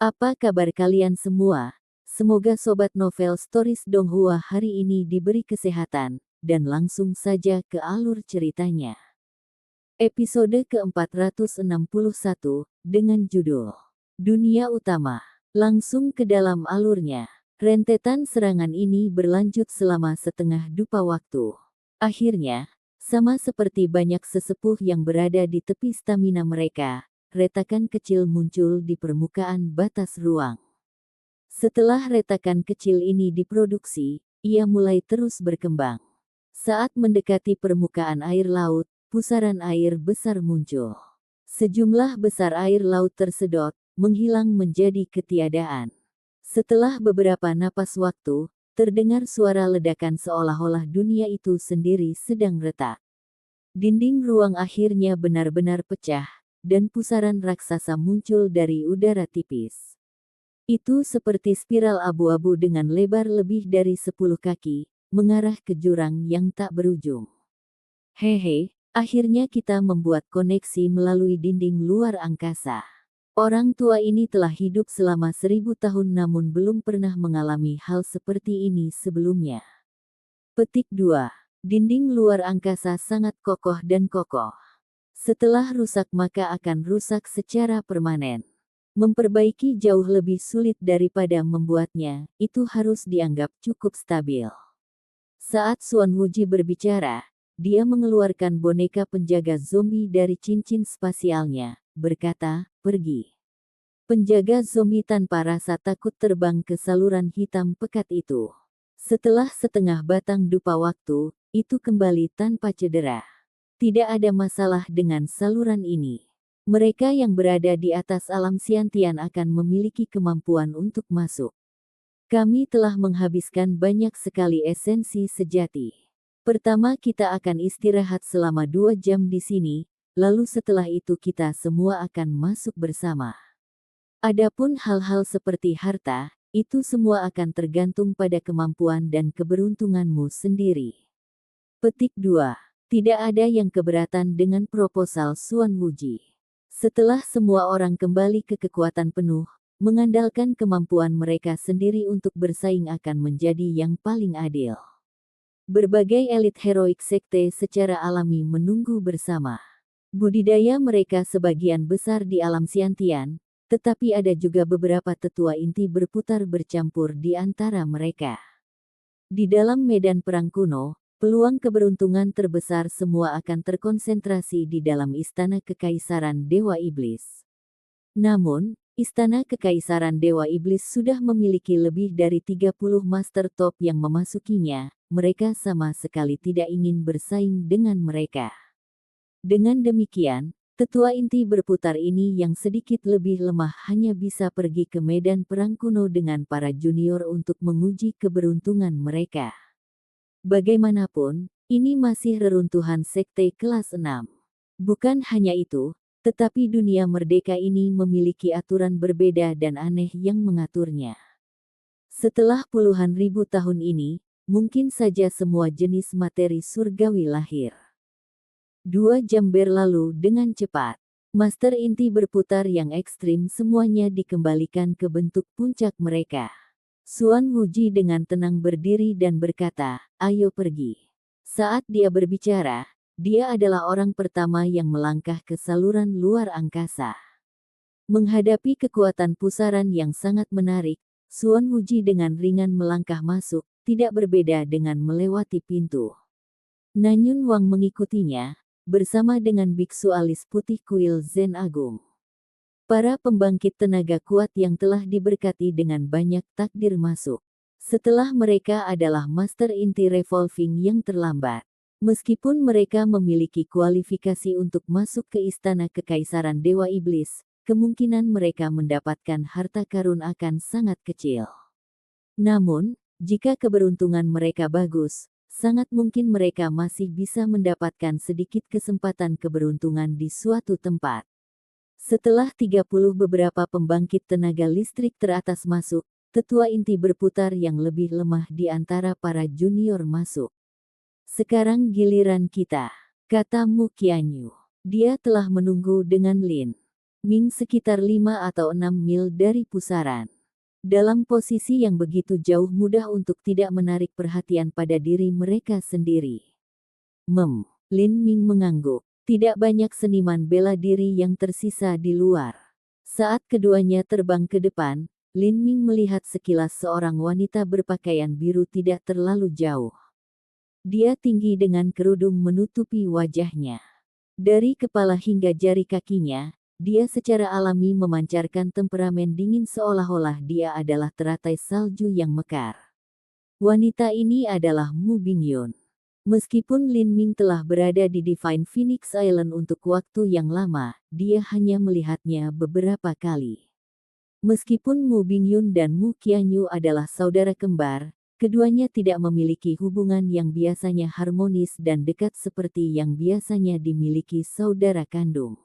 Apa kabar kalian semua? Semoga Sobat Novel Stories Donghua hari ini diberi kesehatan, dan langsung saja ke alur ceritanya. Episode ke-461, dengan judul Dunia Utama. Langsung ke dalam alurnya. Rentetan serangan ini berlanjut selama setengah dupa waktu. Akhirnya, sama seperti banyak sesepuh yang berada di tepi stamina mereka, retakan kecil muncul di permukaan batas ruang. Setelah retakan kecil ini diproduksi, ia mulai terus berkembang. Saat mendekati permukaan air laut, pusaran air besar muncul. Sejumlah besar air laut tersedot, menghilang menjadi ketiadaan. Setelah beberapa napas waktu, terdengar suara ledakan seolah-olah dunia itu sendiri sedang retak. Dinding ruang akhirnya benar-benar pecah, dan pusaran raksasa muncul dari udara tipis. Itu seperti spiral abu-abu dengan lebar lebih dari 10 kaki, mengarah ke jurang yang tak berujung. Hehe, akhirnya kita membuat koneksi melalui dinding luar angkasa. Orang tua ini telah hidup selama 1000 tahun namun belum pernah mengalami hal seperti ini sebelumnya. Petik 2. Dinding luar angkasa sangat kokoh dan kokoh. Setelah rusak maka akan rusak secara permanen. Memperbaiki jauh lebih sulit daripada membuatnya, itu harus dianggap cukup stabil. Saat Suan Wuji berbicara, dia mengeluarkan boneka penjaga zombie dari cincin spasialnya, berkata, "Pergi." Penjaga zombie tanpa rasa takut terbang ke saluran hitam pekat itu. Setelah setengah batang dupa waktu, itu kembali tanpa cedera. Tidak ada masalah dengan saluran ini. Mereka yang berada di atas alam Xiantian akan memiliki kemampuan untuk masuk. Kami telah menghabiskan banyak sekali esensi sejati. Pertama kita akan istirahat selama 2 jam di sini, lalu setelah itu kita semua akan masuk bersama. Adapun hal-hal seperti harta, itu semua akan tergantung pada kemampuan dan keberuntunganmu sendiri. Petik 2. Tidak ada yang keberatan dengan proposal Suan Wuji. Setelah semua orang kembali ke kekuatan penuh, mengandalkan kemampuan mereka sendiri untuk bersaing akan menjadi yang paling adil. Berbagai elit heroik sekte secara alami menunggu bersama. Budidaya mereka sebagian besar di alam Xiantian, tetapi ada juga beberapa tetua inti berputar bercampur di antara mereka. Di dalam medan perang kuno, peluang keberuntungan terbesar semua akan terkonsentrasi di dalam Istana Kekaisaran Dewa Iblis. Namun, Istana Kekaisaran Dewa Iblis sudah memiliki lebih dari 30 master top yang memasukinya, mereka sama sekali tidak ingin bersaing dengan mereka. Dengan demikian, tetua inti berputar ini yang sedikit lebih lemah hanya bisa pergi ke medan perang kuno dengan para junior untuk menguji keberuntungan mereka. Bagaimanapun, ini masih reruntuhan sekte kelas 6. Bukan hanya itu, tetapi dunia merdeka ini memiliki aturan berbeda dan aneh yang mengaturnya. Setelah puluhan ribu tahun ini, mungkin saja semua jenis materi surgawi lahir. 2 jam berlalu dengan cepat. Master inti berputar yang ekstrim semuanya dikembalikan ke bentuk puncak mereka. Suan Wuji dengan tenang berdiri dan berkata, "Ayo pergi." Saat dia berbicara, dia adalah orang pertama yang melangkah ke saluran luar angkasa. Menghadapi kekuatan pusaran yang sangat menarik, Suan Wuji dengan ringan melangkah masuk, tidak berbeda dengan melewati pintu. Nanyun Wang mengikutinya, bersama dengan biksu alis putih kuil Zen Agung. Para pembangkit tenaga kuat yang telah diberkati dengan banyak takdir masuk. Setelah mereka adalah master inti revolving yang terlambat. Meskipun mereka memiliki kualifikasi untuk masuk ke Istana Kekaisaran Dewa Iblis, kemungkinan mereka mendapatkan harta karun akan sangat kecil. Namun, jika keberuntungan mereka bagus, sangat mungkin mereka masih bisa mendapatkan sedikit kesempatan keberuntungan di suatu tempat. Setelah 30 beberapa pembangkit tenaga listrik teratas masuk, tetua inti berputar yang lebih lemah di antara para junior masuk. "Sekarang giliran kita," kata Mu Qianyu. Dia telah menunggu dengan Lin. Ming sekitar 5 atau 6 mil dari pusaran. Dalam posisi yang begitu jauh mudah untuk tidak menarik perhatian pada diri mereka sendiri. Lin Ming mengangguk. Tidak banyak seniman bela diri yang tersisa di luar. Saat keduanya terbang ke depan, Lin Ming melihat sekilas seorang wanita berpakaian biru tidak terlalu jauh. Dia tinggi dengan kerudung menutupi wajahnya. Dari kepala hingga jari kakinya, dia secara alami memancarkan temperamen dingin seolah-olah dia adalah teratai salju yang mekar. Wanita ini adalah Mu Bingyun. Meskipun Lin Ming telah berada di Divine Phoenix Island untuk waktu yang lama, dia hanya melihatnya beberapa kali. Meskipun Mu Bingyun dan Mu Qianyu adalah saudara kembar, keduanya tidak memiliki hubungan yang biasanya harmonis dan dekat seperti yang biasanya dimiliki saudara kandung.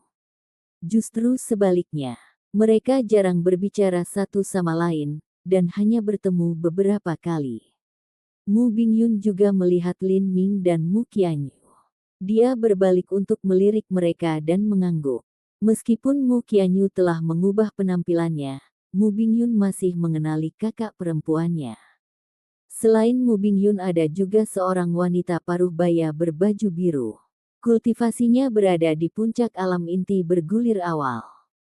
Justru sebaliknya, mereka jarang berbicara satu sama lain, dan hanya bertemu beberapa kali. Mu Bingyun juga melihat Lin Ming dan Mu Qianyu. Dia berbalik untuk melirik mereka dan mengangguk. Meskipun Mu Qianyu telah mengubah penampilannya, Mu Bingyun masih mengenali kakak perempuannya. Selain Mu Bingyun ada juga seorang wanita paruh baya berbaju biru. Kultivasinya berada di puncak alam inti bergulir awal.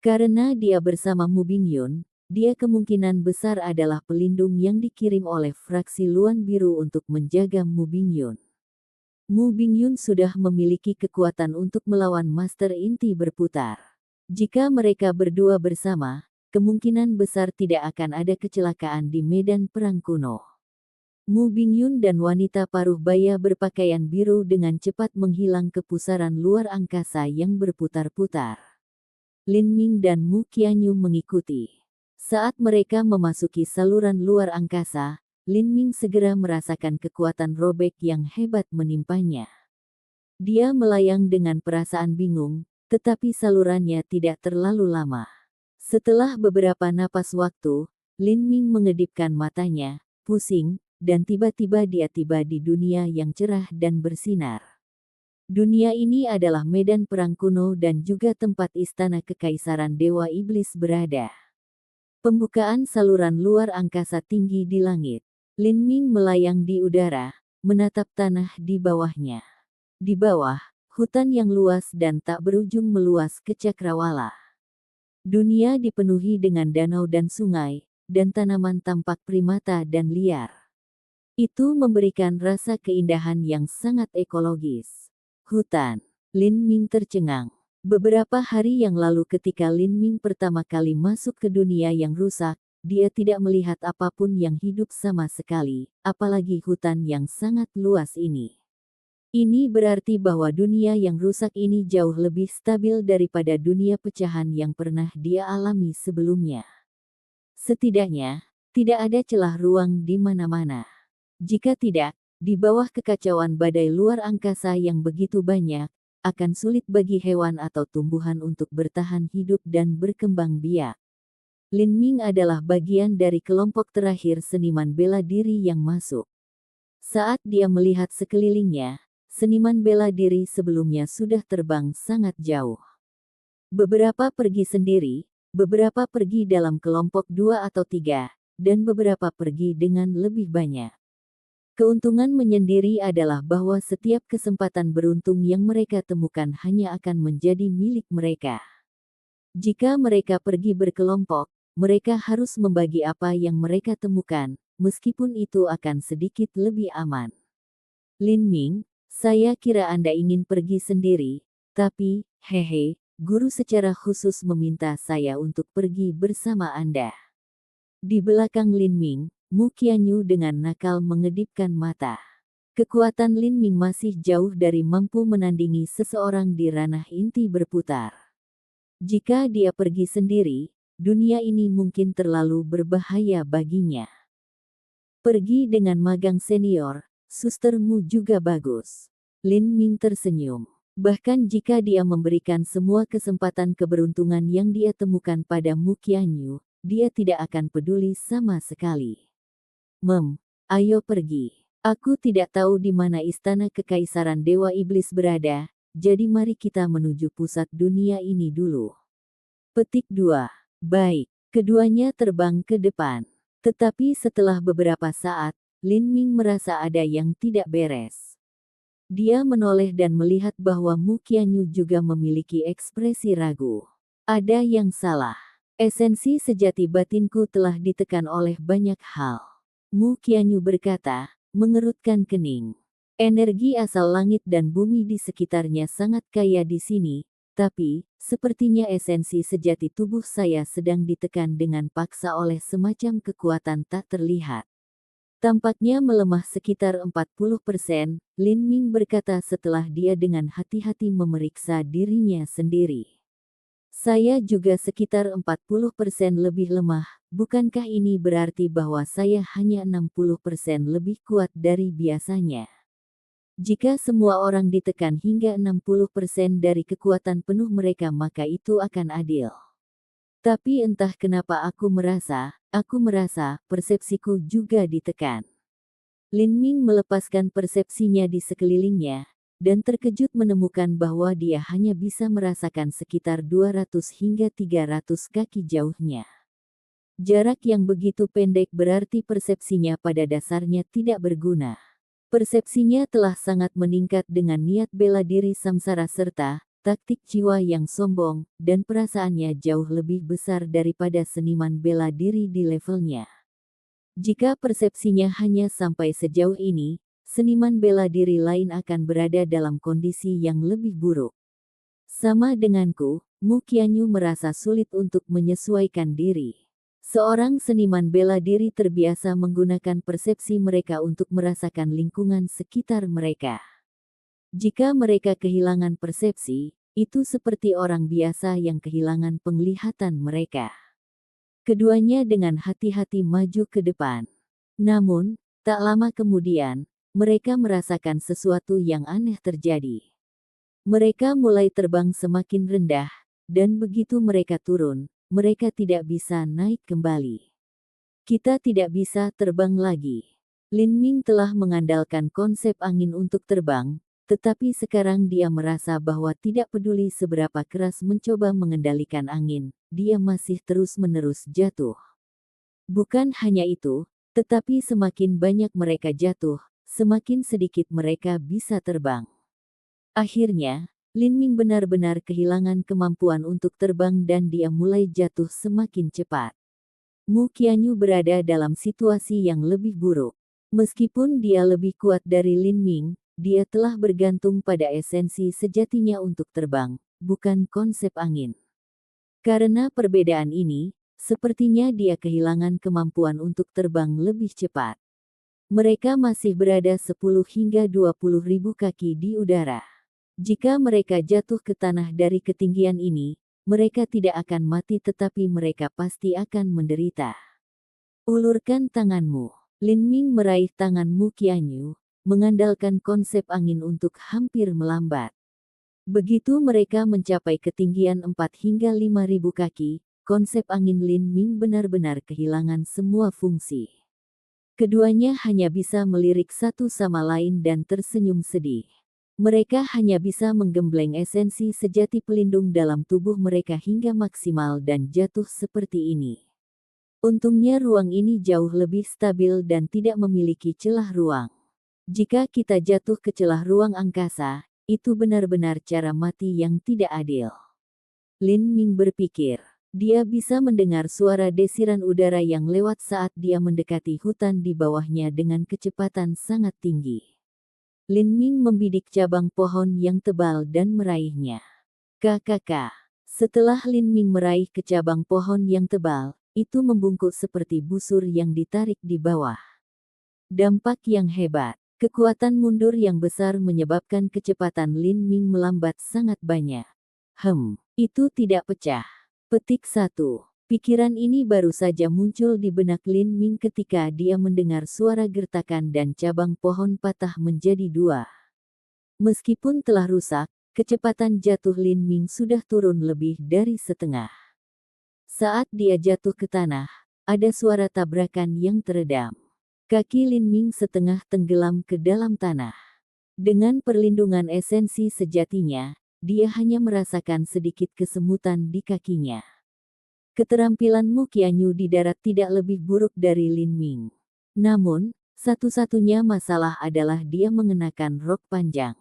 Karena dia bersama Mu Bingyun, dia kemungkinan besar adalah pelindung yang dikirim oleh fraksi Luan Biru untuk menjaga Mu Bingyun. Mu Bingyun sudah memiliki kekuatan untuk melawan Master Inti berputar. Jika mereka berdua bersama, kemungkinan besar tidak akan ada kecelakaan di medan perang kuno. Mu Bingyun dan wanita paruh baya berpakaian biru dengan cepat menghilang ke pusaran luar angkasa yang berputar-putar. Lin Ming dan Mu Qianyu mengikuti. Saat mereka memasuki saluran luar angkasa, Lin Ming segera merasakan kekuatan robek yang hebat menimpanya. Dia melayang dengan perasaan bingung, tetapi salurannya tidak terlalu lama. Setelah beberapa napas waktu, Lin Ming mengedipkan matanya, pusing, dan tiba-tiba dia tiba di dunia yang cerah dan bersinar. Dunia ini adalah medan perang kuno dan juga tempat istana kekaisaran Dewa Iblis berada. Pembukaan saluran luar angkasa tinggi di langit. Lin Ming melayang di udara, menatap tanah di bawahnya. Di bawah, hutan yang luas dan tak berujung meluas ke cakrawala. Dunia dipenuhi dengan danau dan sungai, dan tanaman tampak primata dan liar. Itu memberikan rasa keindahan yang sangat ekologis. Hutan. Lin Ming tercengang. Beberapa hari yang lalu ketika Lin Ming pertama kali masuk ke dunia yang rusak, dia tidak melihat apapun yang hidup sama sekali, apalagi hutan yang sangat luas ini. Ini berarti bahwa dunia yang rusak ini jauh lebih stabil daripada dunia pecahan yang pernah dia alami sebelumnya. Setidaknya, tidak ada celah ruang di mana-mana. Jika tidak, di bawah kekacauan badai luar angkasa yang begitu banyak, akan sulit bagi hewan atau tumbuhan untuk bertahan hidup dan berkembang biak. Lin Ming adalah bagian dari kelompok terakhir seniman bela diri yang masuk. Saat dia melihat sekelilingnya, seniman bela diri sebelumnya sudah terbang sangat jauh. Beberapa pergi sendiri, beberapa pergi dalam kelompok 2 atau 3, dan beberapa pergi dengan lebih banyak. Keuntungan menyendiri adalah bahwa setiap kesempatan beruntung yang mereka temukan hanya akan menjadi milik mereka. Jika mereka pergi berkelompok, mereka harus membagi apa yang mereka temukan, meskipun itu akan sedikit lebih aman. Lin Ming, saya kira Anda ingin pergi sendiri, tapi, hehe, guru secara khusus meminta saya untuk pergi bersama Anda. Di belakang Lin Ming, Mu Qianyu dengan nakal mengedipkan mata. Kekuatan Lin Ming masih jauh dari mampu menandingi seseorang di ranah inti berputar. Jika dia pergi sendiri, dunia ini mungkin terlalu berbahaya baginya. Pergi dengan magang senior, sustermu juga bagus. Lin Ming tersenyum. Bahkan jika dia memberikan semua kesempatan keberuntungan yang dia temukan pada Mu Qianyu, dia tidak akan peduli sama sekali. Ayo pergi. Aku tidak tahu di mana istana kekaisaran Dewa Iblis berada, jadi mari kita menuju pusat dunia ini dulu. Petik 2. Baik, keduanya terbang ke depan. Tetapi setelah beberapa saat, Lin Ming merasa ada yang tidak beres. Dia menoleh dan melihat bahwa Mu Qianyu juga memiliki ekspresi ragu. Ada yang salah. Esensi sejati batinku telah ditekan oleh banyak hal. Mu Qianyu berkata, mengerutkan kening. Energi asal langit dan bumi di sekitarnya sangat kaya di sini, tapi, sepertinya esensi sejati tubuh saya sedang ditekan dengan paksa oleh semacam kekuatan tak terlihat. Tampaknya melemah sekitar 40%, Lin Ming berkata setelah dia dengan hati-hati memeriksa dirinya sendiri. Saya juga sekitar 40% lebih lemah, bukankah ini berarti bahwa saya hanya 60% lebih kuat dari biasanya? Jika semua orang ditekan hingga 60% dari kekuatan penuh mereka maka itu akan adil. Tapi entah kenapa aku merasa persepsiku juga ditekan. Lin Ming melepaskan persepsinya di sekelilingnya, dan terkejut menemukan bahwa dia hanya bisa merasakan sekitar 200 hingga 300 kaki jauhnya. Jarak yang begitu pendek berarti persepsinya pada dasarnya tidak berguna. Persepsinya telah sangat meningkat dengan niat bela diri samsara serta taktik jiwa yang sombong, dan perasaannya jauh lebih besar daripada seniman bela diri di levelnya. Jika persepsinya hanya sampai sejauh ini, seniman bela diri lain akan berada dalam kondisi yang lebih buruk. Sama denganku, Mu Qianyu merasa sulit untuk menyesuaikan diri. Seorang seniman bela diri terbiasa menggunakan persepsi mereka untuk merasakan lingkungan sekitar mereka. Jika mereka kehilangan persepsi, itu seperti orang biasa yang kehilangan penglihatan mereka. Keduanya dengan hati-hati maju ke depan. Namun, tak lama kemudian, mereka merasakan sesuatu yang aneh terjadi. Mereka mulai terbang semakin rendah, dan begitu mereka turun, mereka tidak bisa naik kembali. Kita tidak bisa terbang lagi. Lin Ming telah mengandalkan konsep angin untuk terbang, tetapi sekarang dia merasa bahwa tidak peduli seberapa keras mencoba mengendalikan angin, dia masih terus-menerus jatuh. Bukan hanya itu, tetapi semakin banyak mereka jatuh, semakin sedikit mereka bisa terbang. Akhirnya, Lin Ming benar-benar kehilangan kemampuan untuk terbang dan dia mulai jatuh semakin cepat. Mu Qianyu berada dalam situasi yang lebih buruk. Meskipun dia lebih kuat dari Lin Ming, dia telah bergantung pada esensi sejatinya untuk terbang, bukan konsep angin. Karena perbedaan ini, sepertinya dia kehilangan kemampuan untuk terbang lebih cepat. Mereka masih berada 10 hingga 20 ribu kaki di udara. Jika mereka jatuh ke tanah dari ketinggian ini, mereka tidak akan mati tetapi mereka pasti akan menderita. Ulurkan tanganmu. Lin Ming meraih tangan Mu Qianyu, mengandalkan konsep angin untuk hampir melambat. Begitu mereka mencapai ketinggian 4 hingga 5.000 kaki, konsep angin Lin Ming benar-benar kehilangan semua fungsi. Keduanya hanya bisa melirik satu sama lain dan tersenyum sedih. Mereka hanya bisa menggembleng esensi sejati pelindung dalam tubuh mereka hingga maksimal dan jatuh seperti ini. Untungnya ruang ini jauh lebih stabil dan tidak memiliki celah ruang. Jika kita jatuh ke celah ruang angkasa, itu benar-benar cara mati yang tidak adil. Lin Ming berpikir. Dia bisa mendengar suara desiran udara yang lewat saat dia mendekati hutan di bawahnya dengan kecepatan sangat tinggi. Lin Ming membidik cabang pohon yang tebal dan meraihnya. Kakak. Setelah Lin Ming meraih ke cabang pohon yang tebal, itu membungkuk seperti busur yang ditarik di bawah. Dampak yang hebat. Kekuatan mundur yang besar menyebabkan kecepatan Lin Ming melambat sangat banyak. Itu tidak pecah. Petik 1. Pikiran ini baru saja muncul di benak Lin Ming ketika dia mendengar suara gertakan dan cabang pohon patah menjadi dua. Meskipun telah rusak, kecepatan jatuh Lin Ming sudah turun lebih dari setengah. Saat dia jatuh ke tanah, ada suara tabrakan yang teredam. Kaki Lin Ming setengah tenggelam ke dalam tanah. Dengan perlindungan esensi sejatinya, dia hanya merasakan sedikit kesemutan di kakinya. Keterampilan Mu Qianyu di darat tidak lebih buruk dari Lin Ming. Namun, satu-satunya masalah adalah dia mengenakan rok panjang.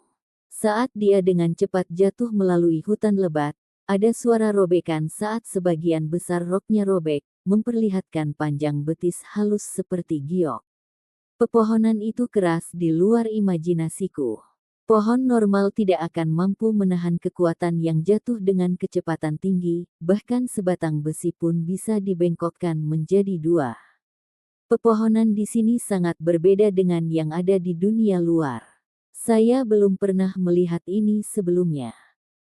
Saat dia dengan cepat jatuh melalui hutan lebat, ada suara robekan saat sebagian besar roknya robek, memperlihatkan panjang betis halus seperti giok. Pepohonan itu keras di luar imajinasiku. Pohon normal tidak akan mampu menahan kekuatan yang jatuh dengan kecepatan tinggi, bahkan sebatang besi pun bisa dibengkokkan menjadi dua. Pepohonan di sini sangat berbeda dengan yang ada di dunia luar. Saya belum pernah melihat ini sebelumnya.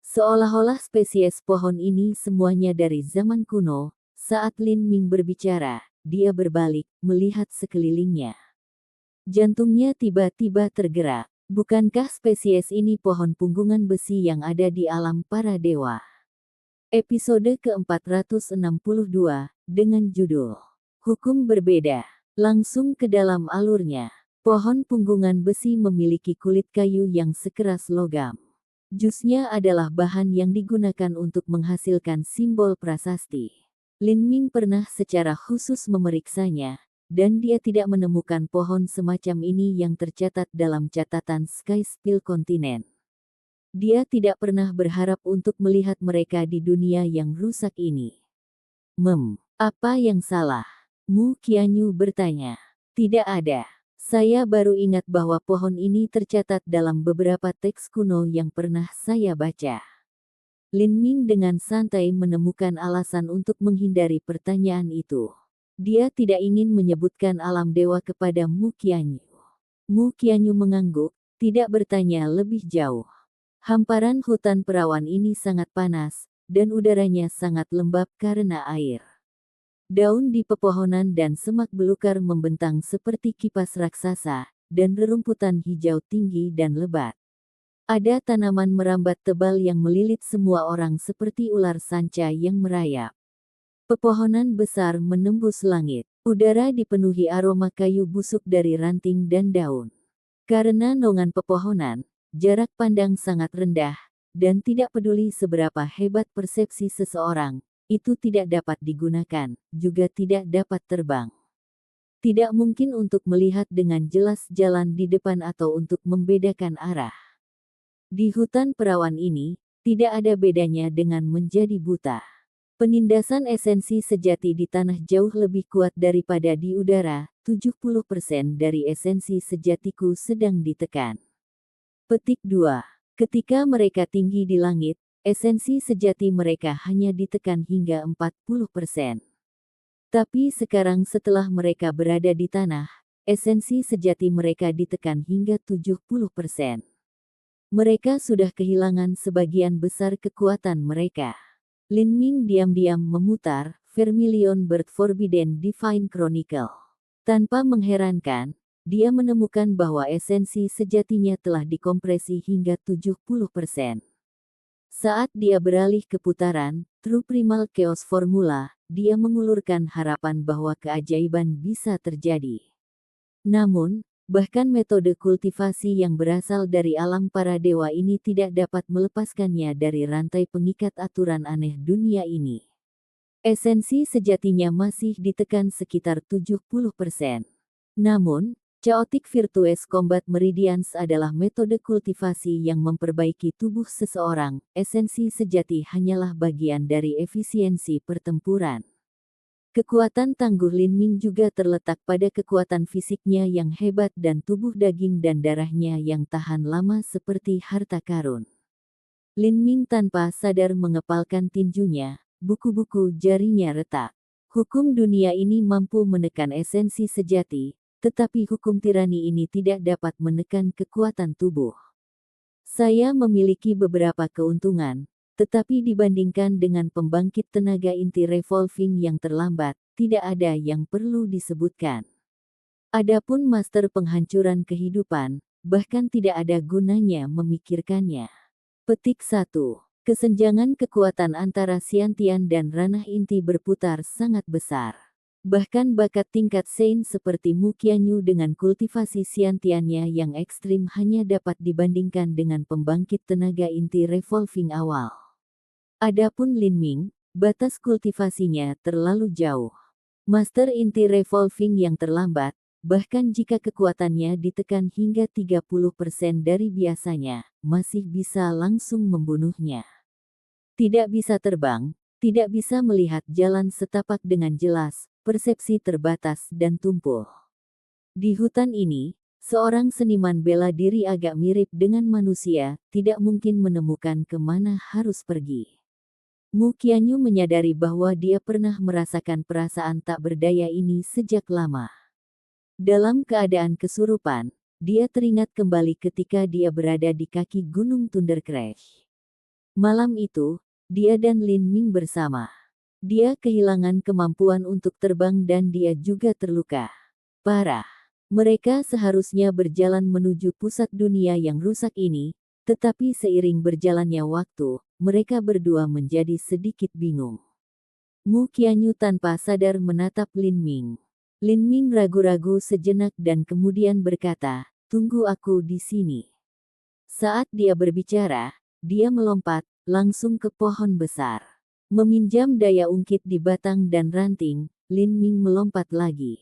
Seolah-olah spesies pohon ini semuanya dari zaman kuno. Saat Lin Ming berbicara, dia berbalik, melihat sekelilingnya. Jantungnya tiba-tiba tergerak. Bukankah spesies ini pohon punggungan besi yang ada di alam para dewa? Episode ke-462, dengan judul Hukum Berbeda. Langsung ke dalam alurnya. Pohon punggungan besi memiliki kulit kayu yang sekeras logam. Jusnya adalah bahan yang digunakan untuk menghasilkan simbol prasasti. Lin Ming pernah secara khusus memeriksanya, dan dia tidak menemukan pohon semacam ini yang tercatat dalam catatan Sky Spill Continent. Dia tidak pernah berharap untuk melihat mereka di dunia yang rusak ini. Apa yang salah? Mu Qianyu bertanya. Tidak ada. Saya baru ingat bahwa pohon ini tercatat dalam beberapa teks kuno yang pernah saya baca. Lin Ming dengan santai menemukan alasan untuk menghindari pertanyaan itu. Dia tidak ingin menyebutkan alam dewa kepada Mu Qianyu. Mu Qianyu mengangguk, tidak bertanya lebih jauh. Hamparan hutan perawan ini sangat panas, dan udaranya sangat lembab karena air. Daun di pepohonan dan semak belukar membentang seperti kipas raksasa, dan rerumputan hijau tinggi dan lebat. Ada tanaman merambat tebal yang melilit semua orang seperti ular sanca yang merayap. Pepohonan besar menembus langit. Udara dipenuhi aroma kayu busuk dari ranting dan daun. Karena naungan pepohonan, jarak pandang sangat rendah, dan tidak peduli seberapa hebat persepsi seseorang, itu tidak dapat digunakan, juga tidak dapat terbang. Tidak mungkin untuk melihat dengan jelas jalan di depan atau untuk membedakan arah. Di hutan perawan ini, tidak ada bedanya dengan menjadi buta. Penindasan esensi sejati di tanah jauh lebih kuat daripada di udara, 70% dari esensi sejatiku sedang ditekan. Petik 2. Ketika mereka tinggi di langit, esensi sejati mereka hanya ditekan hingga 40%. Tapi sekarang setelah mereka berada di tanah, esensi sejati mereka ditekan hingga 70%. Mereka sudah kehilangan sebagian besar kekuatan mereka. Lin Ming diam-diam memutar Vermilion Bird Forbidden Divine Chronicle. Tanpa mengherankan, dia menemukan bahwa esensi sejatinya telah dikompresi hingga 70%. Saat dia beralih ke putaran, True Primal Chaos Formula, dia mengulurkan harapan bahwa keajaiban bisa terjadi. Namun, bahkan metode kultivasi yang berasal dari alam para dewa ini tidak dapat melepaskannya dari rantai pengikat aturan aneh dunia ini. Esensi sejatinya masih ditekan sekitar 70%. Namun, Chaotic Virtuous Combat Meridians adalah metode kultivasi yang memperbaiki tubuh seseorang. Esensi sejati hanyalah bagian dari efisiensi pertempuran. Kekuatan tangguh Lin Ming juga terletak pada kekuatan fisiknya yang hebat dan tubuh daging dan darahnya yang tahan lama seperti harta karun. Lin Ming tanpa sadar mengepalkan tinjunya, buku-buku jarinya retak. Hukum dunia ini mampu menekan esensi sejati, tetapi hukum tirani ini tidak dapat menekan kekuatan tubuh. Saya memiliki beberapa keuntungan, tetapi dibandingkan dengan pembangkit tenaga inti revolving yang terlambat, tidak ada yang perlu disebutkan. Adapun master penghancuran kehidupan, bahkan tidak ada gunanya memikirkannya. Petik 1. Kesenjangan kekuatan antara Xiantian dan ranah inti berputar sangat besar. Bahkan bakat tingkat Sein seperti Mu Qianyu dengan kultivasi Xiantiannya yang ekstrim hanya dapat dibandingkan dengan pembangkit tenaga inti revolving awal. Adapun Lin Ming, batas kultivasinya terlalu jauh. Master inti revolving yang terlambat, bahkan jika kekuatannya ditekan hingga 30% dari biasanya, masih bisa langsung membunuhnya. Tidak bisa terbang, tidak bisa melihat jalan setapak dengan jelas, persepsi terbatas dan tumpul. Di hutan ini, seorang seniman bela diri agak mirip dengan manusia, tidak mungkin menemukan kemana harus pergi. Mu Qianyu menyadari bahwa dia pernah merasakan perasaan tak berdaya ini sejak lama. Dalam keadaan kesurupan, dia teringat kembali ketika dia berada di kaki Gunung Thunder Crash. Malam itu, dia dan Lin Ming bersama. Dia kehilangan kemampuan untuk terbang dan dia juga terluka parah. Mereka seharusnya berjalan menuju pusat dunia yang rusak ini, tetapi seiring berjalannya waktu, mereka berdua menjadi sedikit bingung. Mu Qianyu tanpa sadar menatap Lin Ming. Lin Ming ragu-ragu sejenak dan kemudian berkata, "Tunggu aku di sini." Saat dia berbicara, dia melompat langsung ke pohon besar. Meminjam daya ungkit di batang dan ranting, Lin Ming melompat lagi.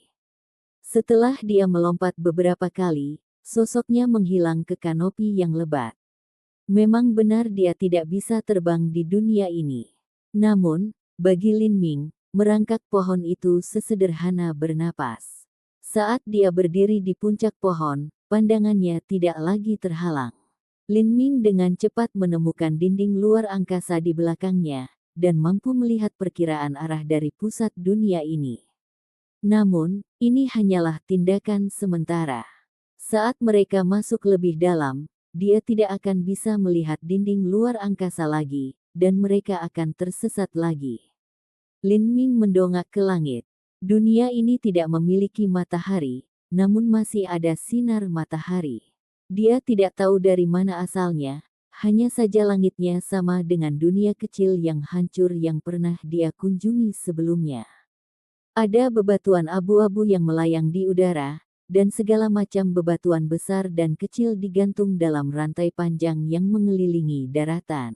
Setelah dia melompat beberapa kali, sosoknya menghilang ke kanopi yang lebat. Memang benar dia tidak bisa terbang di dunia ini. Namun, bagi Lin Ming, merangkak pohon itu sesederhana bernapas. Saat dia berdiri di puncak pohon, pandangannya tidak lagi terhalang. Lin Ming dengan cepat menemukan dinding luar angkasa di belakangnya, dan mampu melihat perkiraan arah dari pusat dunia ini. Namun, ini hanyalah tindakan sementara. Saat mereka masuk lebih dalam, dia tidak akan bisa melihat dinding luar angkasa lagi, dan mereka akan tersesat lagi. Lin Ming mendongak ke langit. Dunia ini tidak memiliki matahari, namun masih ada sinar matahari. Dia tidak tahu dari mana asalnya, hanya saja langitnya sama dengan dunia kecil yang hancur yang pernah dia kunjungi sebelumnya. Ada bebatuan abu-abu yang melayang di udara, dan segala macam bebatuan besar dan kecil digantung dalam rantai panjang yang mengelilingi daratan.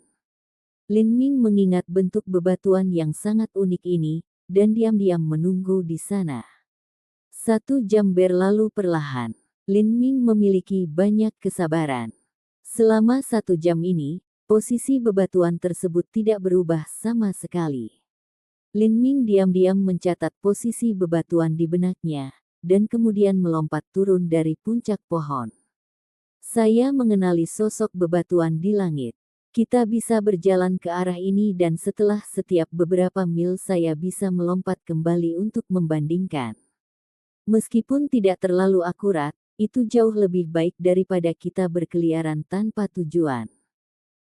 Lin Ming mengingat bentuk bebatuan yang sangat unik ini, dan diam-diam menunggu di sana. 1 jam berlalu perlahan. Lin Ming memiliki banyak kesabaran. Selama 1 jam ini, posisi bebatuan tersebut tidak berubah sama sekali. Lin Ming diam-diam mencatat posisi bebatuan di benaknya, dan kemudian melompat turun dari puncak pohon. Saya mengenali sosok bebatuan di langit. Kita bisa berjalan ke arah ini dan setelah setiap beberapa mil saya bisa melompat kembali untuk membandingkan. Meskipun tidak terlalu akurat, itu jauh lebih baik daripada kita berkeliaran tanpa tujuan.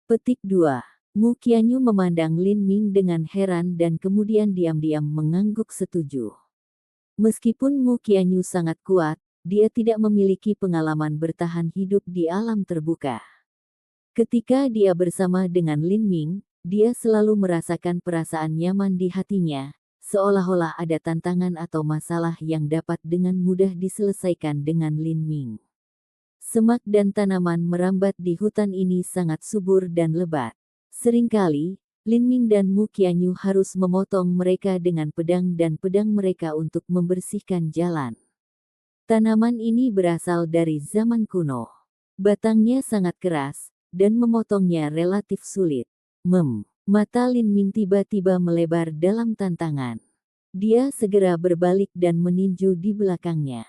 Petik 2. Mu Qianyu memandang Lin Ming dengan heran dan kemudian diam-diam mengangguk setuju. Meskipun Mu Qianyu sangat kuat, dia tidak memiliki pengalaman bertahan hidup di alam terbuka. Ketika dia bersama dengan Lin Ming, dia selalu merasakan perasaan nyaman di hatinya, seolah-olah ada tantangan atau masalah yang dapat dengan mudah diselesaikan dengan Lin Ming. Semak dan tanaman merambat di hutan ini sangat subur dan lebat. Seringkali, Lin Ming dan Mu Qianyu harus memotong mereka dengan pedang dan pedang mereka untuk membersihkan jalan. Tanaman ini berasal dari zaman kuno. Batangnya sangat keras, dan memotongnya relatif sulit. Mata Lin Ming tiba-tiba melebar dalam tantangan. Dia segera berbalik dan meninju di belakangnya.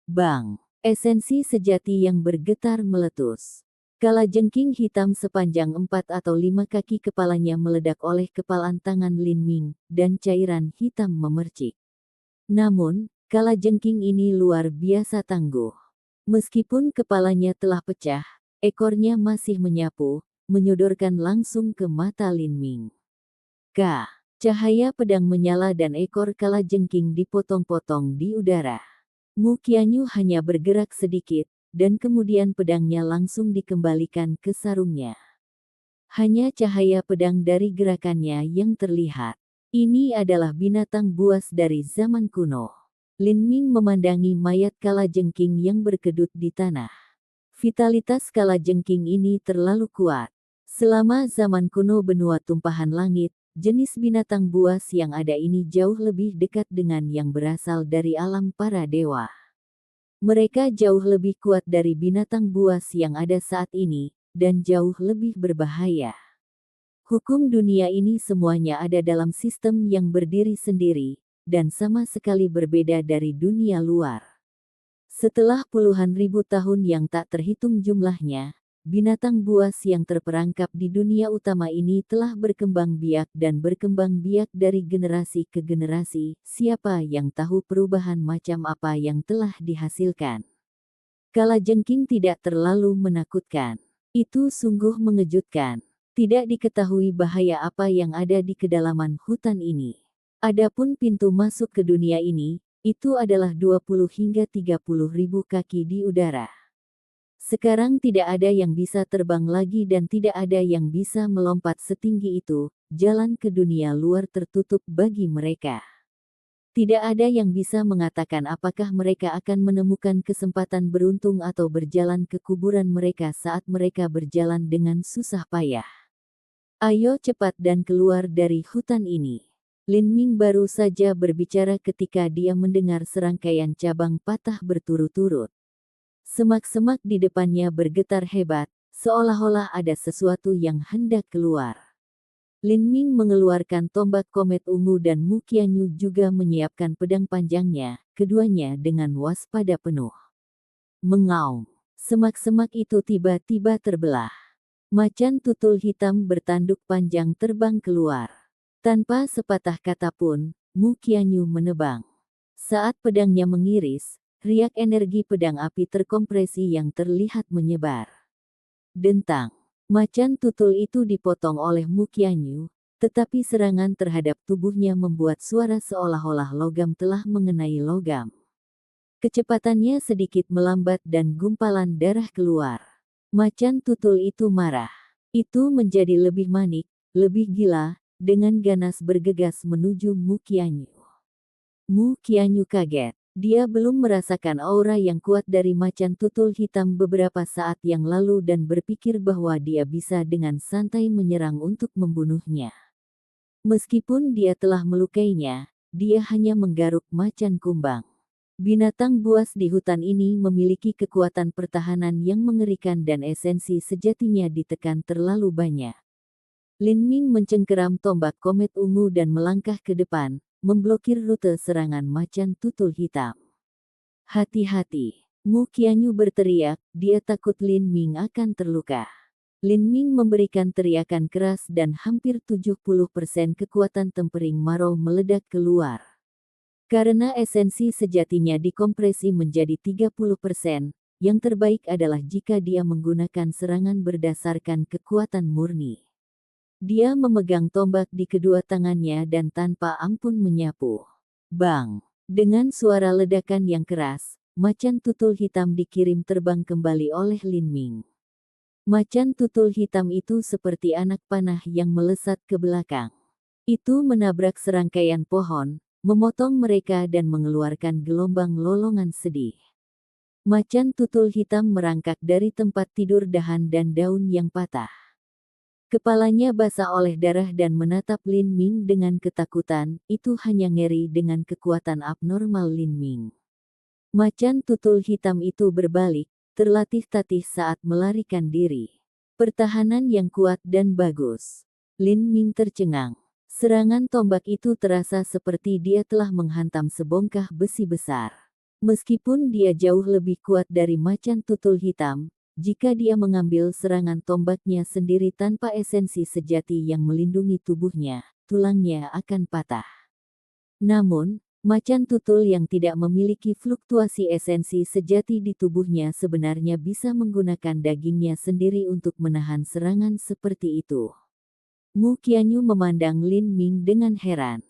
Bang! Esensi sejati yang bergetar meletus. Kalajengking hitam sepanjang 4 atau 5 kaki kepalanya meledak oleh kepalan tangan Lin Ming, dan cairan hitam memercik. Namun, kalajengking ini luar biasa tangguh. Meskipun kepalanya telah pecah, ekornya masih menyapu, menyodorkan langsung ke mata Lin Ming. Cahaya pedang menyala dan ekor kalajengking dipotong-potong di udara. Mu Qianyu hanya bergerak sedikit, dan kemudian pedangnya langsung dikembalikan ke sarungnya. Hanya cahaya pedang dari gerakannya yang terlihat. Ini adalah binatang buas dari zaman kuno. Lin Ming memandangi mayat kalajengking yang berkedut di tanah. Vitalitas kalajengking ini terlalu kuat. Selama zaman kuno benua tumpahan langit, jenis binatang buas yang ada ini jauh lebih dekat dengan yang berasal dari alam para dewa. Mereka jauh lebih kuat dari binatang buas yang ada saat ini, dan jauh lebih berbahaya. Hukum dunia ini semuanya ada dalam sistem yang berdiri sendiri, dan sama sekali berbeda dari dunia luar. Setelah puluhan ribu tahun yang tak terhitung jumlahnya, binatang buas yang terperangkap di dunia utama ini telah berkembang biak dan berkembang biak dari generasi ke generasi. Siapa yang tahu perubahan macam apa yang telah dihasilkan? Kalajengking tidak terlalu menakutkan. Itu sungguh mengejutkan. Tidak diketahui bahaya apa yang ada di kedalaman hutan ini. Adapun pintu masuk ke dunia ini, itu adalah 20 hingga 30 ribu kaki di udara. Sekarang tidak ada yang bisa terbang lagi dan tidak ada yang bisa melompat setinggi itu. Jalan ke dunia luar tertutup bagi mereka. Tidak ada yang bisa mengatakan apakah mereka akan menemukan kesempatan beruntung atau berjalan ke kuburan mereka saat mereka berjalan dengan susah payah. Ayo cepat dan keluar dari hutan ini. Lin Ming baru saja berbicara ketika dia mendengar serangkaian cabang patah berturut-turut. Semak-semak di depannya bergetar hebat, seolah-olah ada sesuatu yang hendak keluar. Lin Ming mengeluarkan tombak komet ungu dan Mu Qianyu juga menyiapkan pedang panjangnya, keduanya dengan waspada penuh. Mengaum. Semak-semak itu tiba-tiba terbelah. Macan tutul hitam bertanduk panjang terbang keluar. Tanpa sepatah kata pun, Mu Qianyu menebang. Saat pedangnya mengiris, riak energi pedang api terkompresi yang terlihat menyebar. Dentang. Macan tutul itu dipotong oleh Mu Qianyu, tetapi serangan terhadap tubuhnya membuat suara seolah-olah logam telah mengenai logam. Kecepatannya sedikit melambat dan gumpalan darah keluar. Macan tutul itu marah. Itu menjadi lebih manik, lebih gila, dengan ganas bergegas menuju Mu Qianyu. Mu Qianyu kaget. Dia belum merasakan aura yang kuat dari macan tutul hitam beberapa saat yang lalu dan berpikir bahwa dia bisa dengan santai menyerang untuk membunuhnya. Meskipun dia telah melukainya, dia hanya menggaruk macan kumbang. Binatang buas di hutan ini memiliki kekuatan pertahanan yang mengerikan dan esensi sejatinya ditekan terlalu banyak. Lin Ming mencengkeram tombak komet ungu dan melangkah ke depan, memblokir rute serangan macan tutul hitam. Hati-hati, Mu Qianyu berteriak, dia takut Lin Ming akan terluka. Lin Ming memberikan teriakan keras dan hampir 70% kekuatan tempering Marrow meledak keluar. Karena esensi sejatinya dikompresi menjadi 30%, yang terbaik adalah jika dia menggunakan serangan berdasarkan kekuatan murni. Dia memegang tombak di kedua tangannya dan tanpa ampun menyapu. Bang! Dengan suara ledakan yang keras, macan tutul hitam dikirim terbang kembali oleh Lin Ming. Macan tutul hitam itu seperti anak panah yang melesat ke belakang. Itu menabrak serangkaian pohon, memotong mereka dan mengeluarkan gelombang lolongan sedih. Macan tutul hitam merangkak dari tempat tidur dahan dan daun yang patah. Kepalanya basah oleh darah dan menatap Lin Ming dengan ketakutan, itu hanya ngeri dengan kekuatan abnormal Lin Ming. Macan tutul hitam itu berbalik, terlatih-tatih saat melarikan diri. Pertahanan yang kuat dan bagus. Lin Ming tercengang. Serangan tombak itu terasa seperti dia telah menghantam sebongkah besi besar. Meskipun dia jauh lebih kuat dari macan tutul hitam, jika dia mengambil serangan tombaknya sendiri tanpa esensi sejati yang melindungi tubuhnya, tulangnya akan patah. Namun, macan tutul yang tidak memiliki fluktuasi esensi sejati di tubuhnya sebenarnya bisa menggunakan dagingnya sendiri untuk menahan serangan seperti itu. Mu Qianyu memandang Lin Ming dengan heran.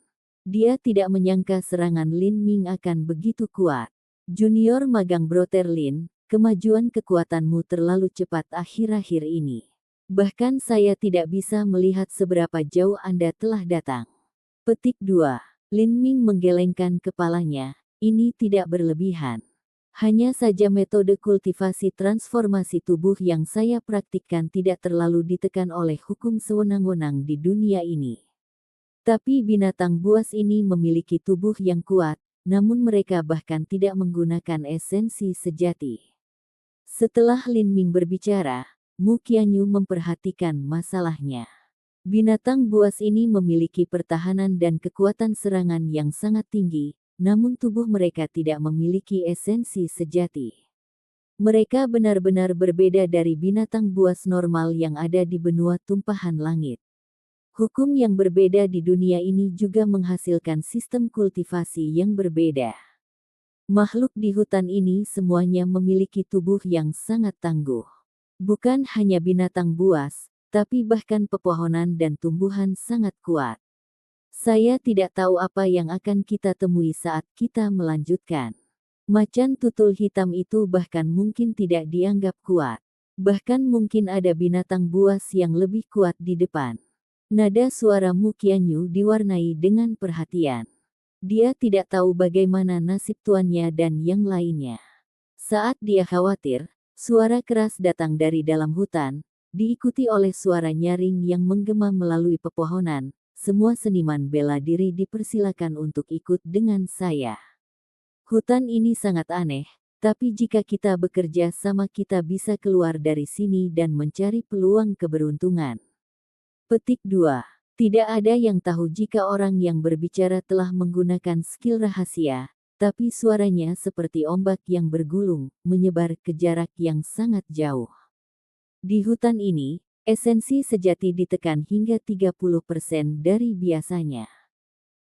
Dia tidak menyangka serangan Lin Ming akan begitu kuat. Junior magang Brother Lin, kemajuan kekuatanmu terlalu cepat akhir-akhir ini. Bahkan saya tidak bisa melihat seberapa jauh Anda telah datang. Petik 2. Lin Ming menggelengkan kepalanya, ini tidak berlebihan. Hanya saja metode kultivasi transformasi tubuh yang saya praktikkan tidak terlalu ditekan oleh hukum sewenang-wenang di dunia ini. Tapi binatang buas ini memiliki tubuh yang kuat, namun mereka bahkan tidak menggunakan esensi sejati. Setelah Lin Ming berbicara, Mu Qianyu memperhatikan masalahnya. Binatang buas ini memiliki pertahanan dan kekuatan serangan yang sangat tinggi, namun tubuh mereka tidak memiliki esensi sejati. Mereka benar-benar berbeda dari binatang buas normal yang ada di benua tumpahan langit. Hukum yang berbeda di dunia ini juga menghasilkan sistem kultivasi yang berbeda. Makhluk di hutan ini semuanya memiliki tubuh yang sangat tangguh. Bukan hanya binatang buas, tapi bahkan pepohonan dan tumbuhan sangat kuat. Saya tidak tahu apa yang akan kita temui saat kita melanjutkan. Macan tutul hitam itu bahkan mungkin tidak dianggap kuat. Bahkan mungkin ada binatang buas yang lebih kuat di depan. Nada suara Mu Qianyu diwarnai dengan perhatian. Dia tidak tahu bagaimana nasib tuannya dan yang lainnya. Saat dia khawatir, suara keras datang dari dalam hutan, diikuti oleh suara nyaring yang menggema melalui pepohonan. Semua seniman bela diri dipersilakan untuk ikut dengan saya. Hutan ini sangat aneh, tapi jika kita bekerja sama kita bisa keluar dari sini dan mencari peluang keberuntungan. Petik 2. Tidak ada yang tahu jika orang yang berbicara telah menggunakan skill rahasia, tapi suaranya seperti ombak yang bergulung, menyebar ke jarak yang sangat jauh. Di hutan ini, esensi sejati ditekan hingga 30% dari biasanya.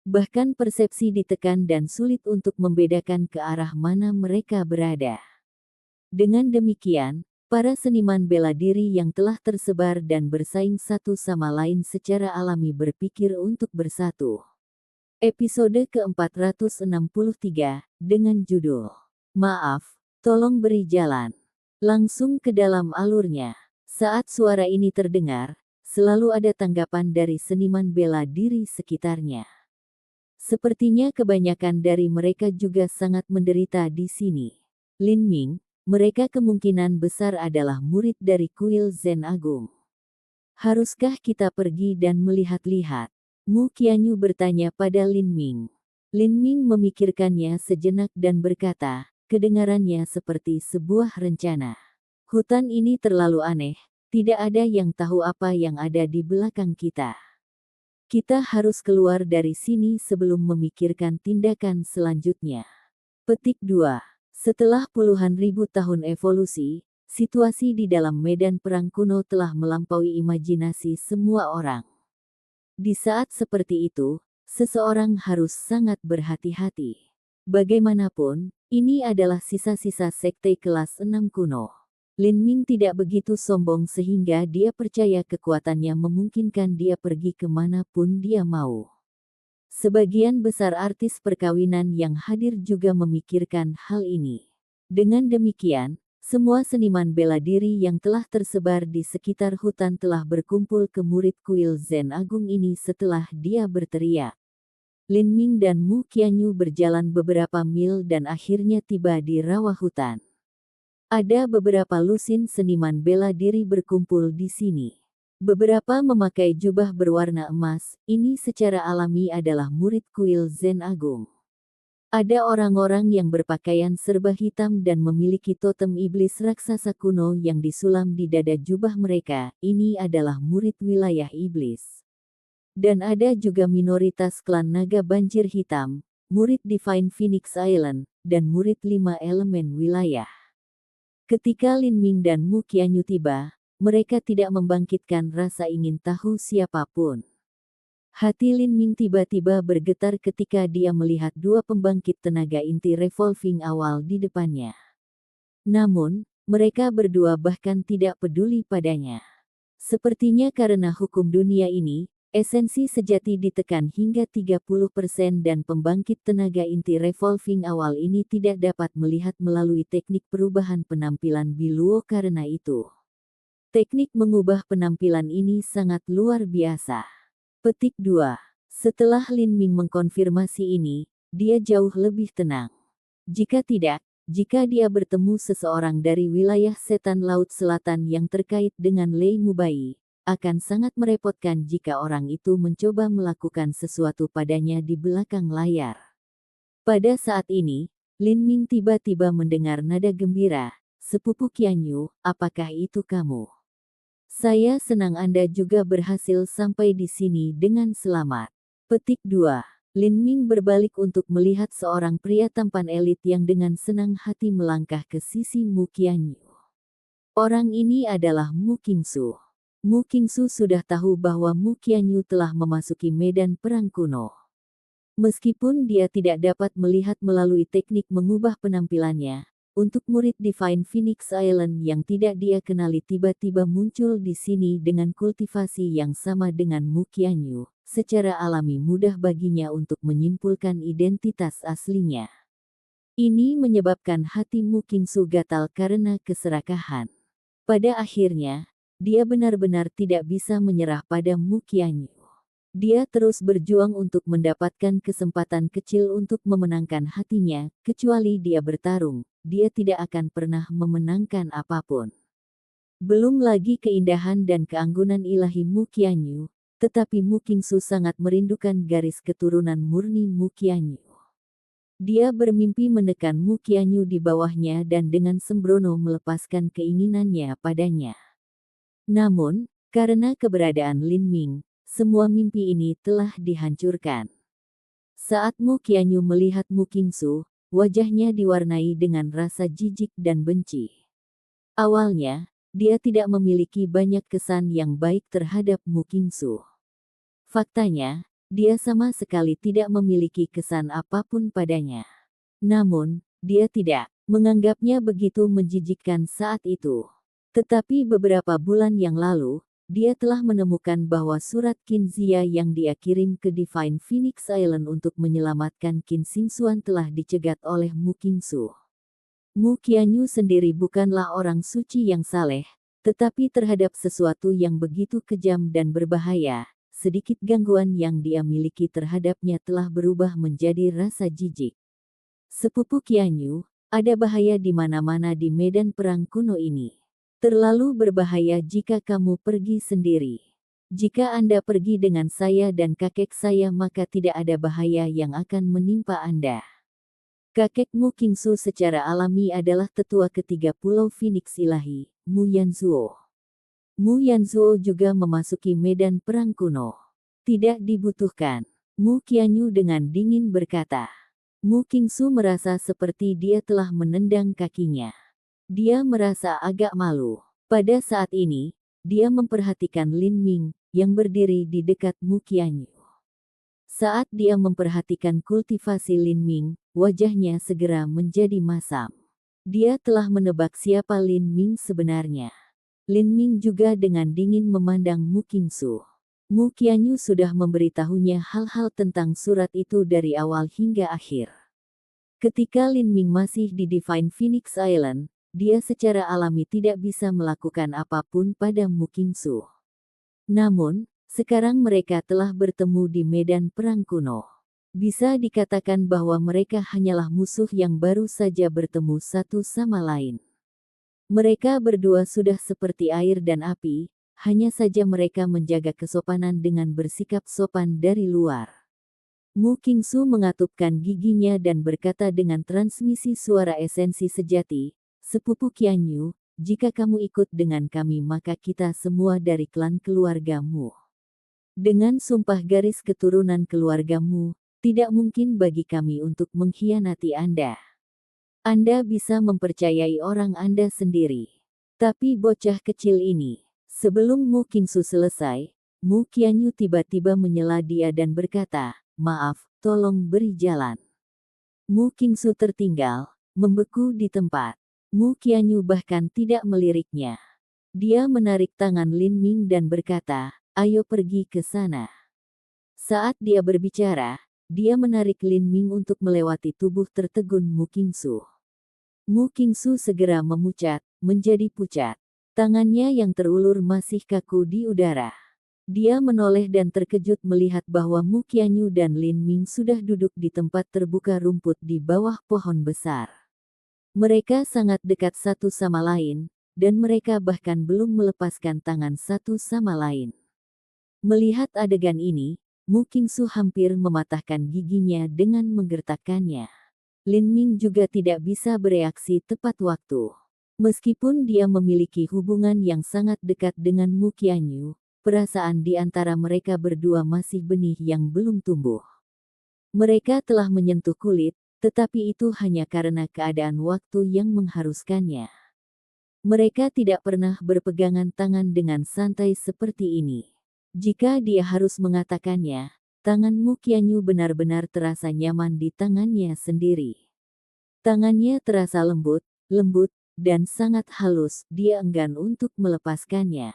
Bahkan persepsi ditekan dan sulit untuk membedakan ke arah mana mereka berada. Dengan demikian, para seniman bela diri yang telah tersebar dan bersaing satu sama lain secara alami berpikir untuk bersatu. Episode ke-463, dengan judul Maaf, Tolong Beri Jalan. Langsung ke dalam alurnya. Saat suara ini terdengar, selalu ada tanggapan dari seniman bela diri sekitarnya. Sepertinya kebanyakan dari mereka juga sangat menderita di sini. Lin Ming, mereka kemungkinan besar adalah murid dari kuil Zen Agung. Haruskah kita pergi dan melihat-lihat? Mu Qianyu bertanya pada Lin Ming. Lin Ming memikirkannya sejenak dan berkata, kedengarannya seperti sebuah rencana. Hutan ini terlalu aneh, tidak ada yang tahu apa yang ada di belakang kita. Kita harus keluar dari sini sebelum memikirkan tindakan selanjutnya. Petik 2. Setelah puluhan ribu tahun evolusi, situasi di dalam medan perang kuno telah melampaui imajinasi semua orang. Di saat seperti itu, seseorang harus sangat berhati-hati. Bagaimanapun, ini adalah sisa-sisa sekte kelas 6 kuno. Lin Ming tidak begitu sombong sehingga dia percaya kekuatannya memungkinkan dia pergi kemanapun dia mau. Sebagian besar artis perkawinan yang hadir juga memikirkan hal ini. Dengan demikian, semua seniman bela diri yang telah tersebar di sekitar hutan telah berkumpul ke murid kuil Zen Agung ini setelah dia berteriak. Lin Ming dan Mu Qianyu berjalan beberapa mil dan akhirnya tiba di rawa hutan. Ada beberapa lusin seniman bela diri berkumpul di sini. Beberapa memakai jubah berwarna emas, ini secara alami adalah murid kuil Zen Agung. Ada orang-orang yang berpakaian serba hitam dan memiliki totem iblis raksasa kuno yang disulam di dada jubah mereka, ini adalah murid wilayah iblis. Dan ada juga minoritas klan naga banjir hitam, murid Divine Phoenix Island, dan murid 5 elemen wilayah. Ketika Lin Ming dan Mu Qianyu tiba, mereka tidak membangkitkan rasa ingin tahu siapapun. Hati Lin Ming tiba-tiba bergetar ketika dia melihat dua pembangkit tenaga inti revolving awal di depannya. Namun, mereka berdua bahkan tidak peduli padanya. Sepertinya karena hukum dunia ini, esensi sejati ditekan hingga 30% dan pembangkit tenaga inti revolving awal ini tidak dapat melihat melalui teknik perubahan penampilan Biluo karena itu. Teknik mengubah penampilan ini sangat luar biasa. Petik 2. Setelah Lin Ming mengkonfirmasi ini, dia jauh lebih tenang. Jika tidak, jika dia bertemu seseorang dari wilayah setan Laut Selatan yang terkait dengan Lei Mubai, akan sangat merepotkan jika orang itu mencoba melakukan sesuatu padanya di belakang layar. Pada saat ini, Lin Ming tiba-tiba mendengar nada gembira. Sepupu Qianyu, apakah itu kamu? Saya senang Anda juga berhasil sampai di sini dengan selamat. Petik 2. Lin Ming berbalik untuk melihat seorang pria tampan elit yang dengan senang hati melangkah ke sisi Mu Qianyu. Orang ini adalah Mu Qingsu. Mu Qingsu sudah tahu bahwa Mu Qianyu telah memasuki medan perang kuno. Meskipun dia tidak dapat melihat melalui teknik mengubah penampilannya, untuk murid Divine Phoenix Island yang tidak dia kenali tiba-tiba muncul di sini dengan kultivasi yang sama dengan Mu Qianyu, secara alami mudah baginya untuk menyimpulkan identitas aslinya. Ini menyebabkan hati Mu Qingsu gatal karena keserakahan. Pada akhirnya, dia benar-benar tidak bisa menyerah pada Mu Qianyu. Dia terus berjuang untuk mendapatkan kesempatan kecil untuk memenangkan hatinya, kecuali dia bertarung, dia tidak akan pernah memenangkan apapun. Belum lagi keindahan dan keanggunan ilahi Mu Qianyu, tetapi Mu Qingsu sangat merindukan garis keturunan murni Mu Qianyu. Dia bermimpi menekan Mu Qianyu di bawahnya dan dengan sembrono melepaskan keinginannya padanya. Namun, karena keberadaan Lin Ming, semua mimpi ini telah dihancurkan. Saat Mu Qianyu melihat Mu Qingsu, wajahnya diwarnai dengan rasa jijik dan benci. Awalnya, dia tidak memiliki banyak kesan yang baik terhadap Mu Qingsu. Faktanya, dia sama sekali tidak memiliki kesan apapun padanya. Namun, dia tidak menganggapnya begitu menjijikkan saat itu. Tetapi beberapa bulan yang lalu, dia telah menemukan bahwa surat Qin Zia yang dia kirim ke Divine Phoenix Island untuk menyelamatkan Qin Xingxuan telah dicegat oleh Mu Qingsu. Mu Qianyu sendiri bukanlah orang suci yang saleh, tetapi terhadap sesuatu yang begitu kejam dan berbahaya, sedikit gangguan yang dia miliki terhadapnya telah berubah menjadi rasa jijik. Sepupu Qianyu, ada bahaya di mana-mana di medan perang kuno ini. Terlalu berbahaya jika kamu pergi sendiri. Jika Anda pergi dengan saya dan kakek saya maka tidak ada bahaya yang akan menimpa Anda. Kakek Mu Qingsu secara alami adalah tetua ketiga Pulau Phoenix Ilahi, Mu Yanzuo. Mu Yanzuo juga memasuki medan perang kuno. Tidak dibutuhkan. Mu Qianyu dengan dingin berkata. Mu Qingsu merasa seperti dia telah menendang kakinya. Dia merasa agak malu. Pada saat ini, dia memperhatikan Lin Ming, yang berdiri di dekat Mu Qianyu. Saat dia memperhatikan kultivasi Lin Ming, wajahnya segera menjadi masam. Dia telah menebak siapa Lin Ming sebenarnya. Lin Ming juga dengan dingin memandang Mu Qingsu. Mu Qianyu sudah memberitahunya hal-hal tentang surat itu dari awal hingga akhir. Ketika Lin Ming masih di Divine Phoenix Island, dia secara alami tidak bisa melakukan apapun pada Mu Qingsu. Namun, sekarang mereka telah bertemu di medan perang kuno. Bisa dikatakan bahwa mereka hanyalah musuh yang baru saja bertemu satu sama lain. Mereka berdua sudah seperti air dan api, hanya saja mereka menjaga kesopanan dengan bersikap sopan dari luar. Mu Qingsu mengatupkan giginya dan berkata dengan transmisi suara esensi sejati, Sepupu Qianyu, jika kamu ikut dengan kami maka kita semua dari klan keluargamu. Dengan sumpah garis keturunan keluargamu, tidak mungkin bagi kami untuk mengkhianati Anda. Anda bisa mempercayai orang Anda sendiri. Tapi bocah kecil ini, sebelum Mu Qingsu selesai, Mu Qianyu tiba-tiba menyela dia dan berkata, maaf, tolong beri jalan. Mu Qingsu tertinggal, membeku di tempat. Mu Qianyu bahkan tidak meliriknya. Dia menarik tangan Lin Ming dan berkata, ayo pergi ke sana. Saat dia berbicara, dia menarik Lin Ming untuk melewati tubuh tertegun Mu Qingsu. Mu Qingsu segera memucat, menjadi pucat. Tangannya yang terulur masih kaku di udara. Dia menoleh dan terkejut melihat bahwa Mu Qianyu dan Lin Ming sudah duduk di tempat terbuka rumput di bawah pohon besar. Mereka sangat dekat satu sama lain, dan mereka bahkan belum melepaskan tangan satu sama lain. Melihat adegan ini, Mu Qingsu hampir mematahkan giginya dengan menggertakkannya. Lin Ming juga tidak bisa bereaksi tepat waktu. Meskipun dia memiliki hubungan yang sangat dekat dengan Mu Qianyu, perasaan di antara mereka berdua masih benih yang belum tumbuh. Mereka telah menyentuh kulit, tetapi itu hanya karena keadaan waktu yang mengharuskannya. Mereka tidak pernah berpegangan tangan dengan santai seperti ini. Jika dia harus mengatakannya, tangan Mu Qianyu benar-benar terasa nyaman di tangannya sendiri. Tangannya terasa lembut, dan sangat halus, dia enggan untuk melepaskannya.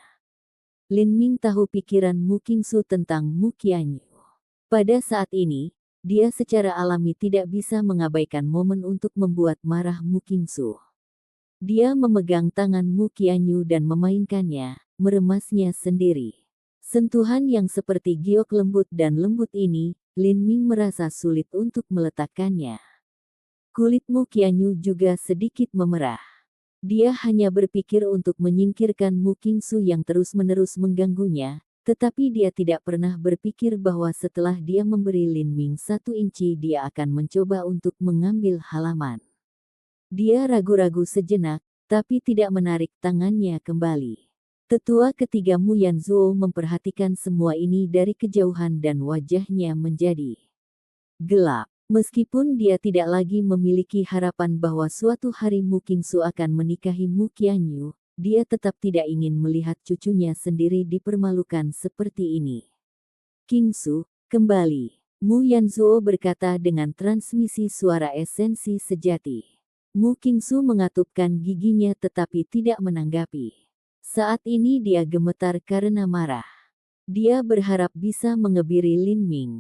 Lin Ming tahu pikiran Mu Qingsu tentang Mu Qianyu. Pada saat ini, dia secara alami tidak bisa mengabaikan momen untuk membuat marah Mu Qingsu. Dia memegang tangan Mu Qianyu dan memainkannya, meremasnya sendiri. Sentuhan yang seperti giok lembut dan lembut ini, Lin Ming merasa sulit untuk meletakkannya. Kulit Mu Qianyu juga sedikit memerah. Dia hanya berpikir untuk menyingkirkan Mu Qingsu yang terus-menerus mengganggunya, tetapi dia tidak pernah berpikir bahwa setelah dia memberi Lin Ming 1 inci dia akan mencoba untuk mengambil halaman. Dia ragu-ragu sejenak, tapi tidak menarik tangannya kembali. Tetua ketiga Mu Yanzuo memperhatikan semua ini dari kejauhan dan wajahnya menjadi gelap. Meskipun dia tidak lagi memiliki harapan bahwa suatu hari Mu Qingsu akan menikahi Mu Qianyu, dia tetap tidak ingin melihat cucunya sendiri dipermalukan seperti ini. Qingsu, kembali. Mu Yanzuo berkata dengan transmisi suara esensi sejati. Mu Qingsu mengatupkan giginya tetapi tidak menanggapi. Saat ini dia gemetar karena marah. Dia berharap bisa mengebiri Lin Ming.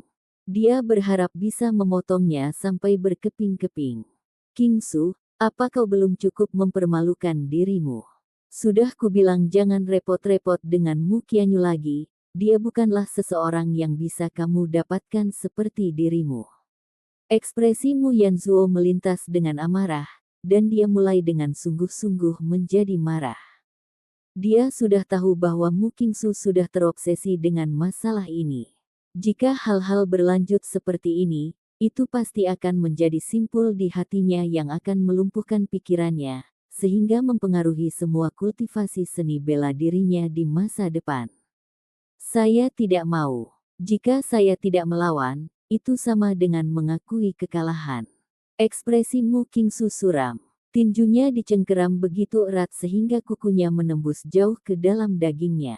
Dia berharap bisa memotongnya sampai berkeping-keping. Qingsu, apa kau belum cukup mempermalukan dirimu? Sudah kubilang jangan repot-repot dengan Mu Qianyu lagi, dia bukanlah seseorang yang bisa kamu dapatkan seperti dirimu. Ekspresi Mu Yanzuo melintas dengan amarah, dan dia mulai dengan sungguh-sungguh menjadi marah. Dia sudah tahu bahwa Mu Qingsu sudah terobsesi dengan masalah ini. Jika hal-hal berlanjut seperti ini, itu pasti akan menjadi simpul di hatinya yang akan melumpuhkan pikirannya, sehingga mempengaruhi semua kultivasi seni bela dirinya di masa depan. Saya tidak mau. Jika saya tidak melawan, itu sama dengan mengakui kekalahan. Ekspresi Mu Qingsu suram. Tinjunya dicengkeram begitu erat sehingga kukunya menembus jauh ke dalam dagingnya.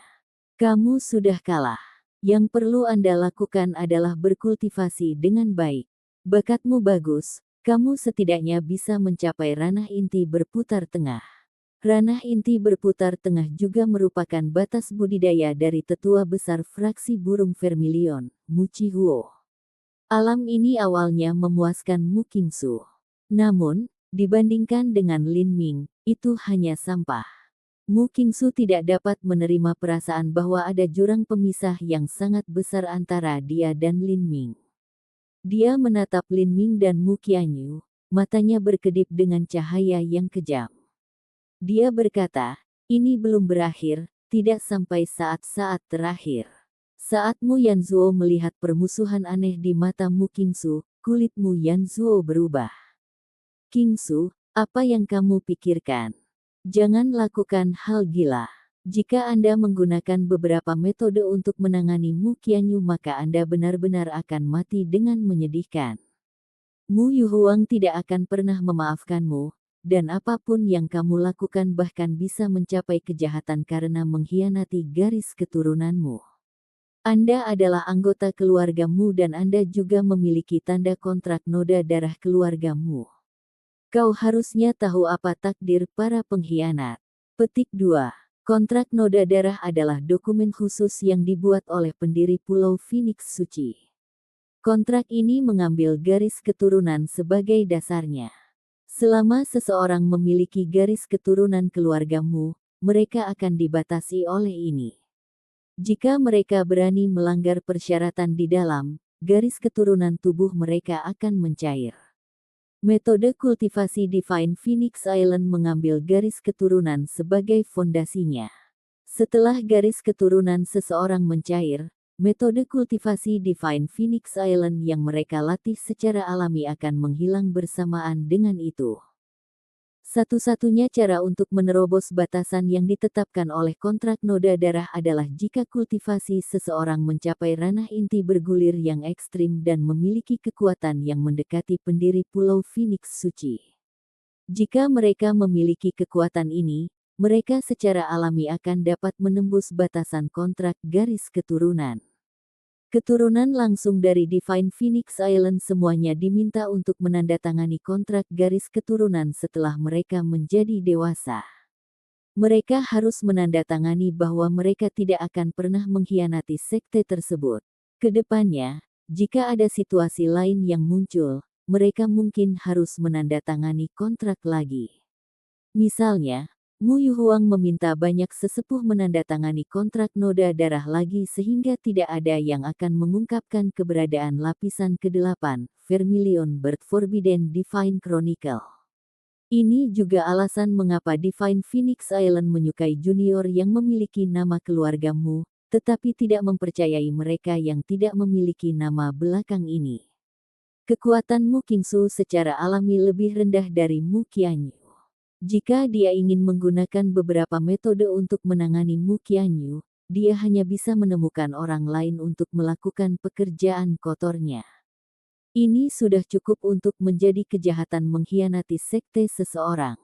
Kamu sudah kalah. Yang perlu Anda lakukan adalah berkultivasi dengan baik. Bakatmu bagus, kamu setidaknya bisa mencapai ranah inti berputar tengah. Ranah inti berputar tengah juga merupakan batas budidaya dari tetua besar fraksi burung vermilion, Mu Qihuo. Alam ini awalnya memuaskan Mu Qingsu. Namun, dibandingkan dengan Lin Ming, itu hanya sampah. Mu Qingsu tidak dapat menerima perasaan bahwa ada jurang pemisah yang sangat besar antara dia dan Lin Ming. Dia menatap Lin Ming dan Mu Qianyu, matanya berkedip dengan cahaya yang kejam. Dia berkata, ini belum berakhir, tidak sampai saat-saat terakhir. Saat Mu Yanzuo melihat permusuhan aneh di mata Mu Qingsu, kulit Mu Yanzuo berubah. Qingsu, apa yang kamu pikirkan? Jangan lakukan hal gila. Jika Anda menggunakan beberapa metode untuk menangani Mu Qianyu maka Anda benar-benar akan mati dengan menyedihkan. Mu Yuhuang tidak akan pernah memaafkanmu, dan apapun yang kamu lakukan bahkan bisa mencapai kejahatan karena mengkhianati garis keturunanmu. Anda adalah anggota keluargamu dan Anda juga memiliki tanda kontrak noda darah keluargamu. Kau harusnya tahu apa takdir para pengkhianat. Petik 2. Kontrak noda darah adalah dokumen khusus yang dibuat oleh pendiri Pulau Phoenix Suci. Kontrak ini mengambil garis keturunan sebagai dasarnya. Selama seseorang memiliki garis keturunan keluargamu, mereka akan dibatasi oleh ini. Jika mereka berani melanggar persyaratan di dalam, garis keturunan tubuh mereka akan mencair. Metode kultivasi Divine Phoenix Island mengambil garis keturunan sebagai fondasinya. Setelah garis keturunan seseorang mencair, metode kultivasi Divine Phoenix Island yang mereka latih secara alami akan menghilang bersamaan dengan itu. Satu-satunya cara untuk menerobos batasan yang ditetapkan oleh kontrak noda darah adalah jika kultivasi seseorang mencapai ranah inti bergulir yang ekstrim dan memiliki kekuatan yang mendekati pendiri Pulau Phoenix Suci. Jika mereka memiliki kekuatan ini, mereka secara alami akan dapat menembus batasan kontrak garis keturunan. Keturunan langsung dari Divine Phoenix Island semuanya diminta untuk menandatangani kontrak garis keturunan setelah mereka menjadi dewasa. Mereka harus menandatangani bahwa mereka tidak akan pernah mengkhianati sekte tersebut. Kedepannya, jika ada situasi lain yang muncul, mereka mungkin harus menandatangani kontrak lagi. Misalnya, Mu Yuhuang meminta banyak sesepuh menandatangani kontrak noda darah lagi sehingga tidak ada yang akan mengungkapkan keberadaan lapisan ke-8, Vermilion Birth Forbidden Divine Chronicle. Ini juga alasan mengapa Divine Phoenix Island menyukai junior yang memiliki nama keluarga Mu, tetapi tidak mempercayai mereka yang tidak memiliki nama belakang ini. Kekuatan Mu Qingsu secara alami lebih rendah dari Mu Qianyu. Jika dia ingin menggunakan beberapa metode untuk menangani Mu Qianyu, dia hanya bisa menemukan orang lain untuk melakukan pekerjaan kotornya. Ini sudah cukup untuk menjadi kejahatan mengkhianati sekte seseorang.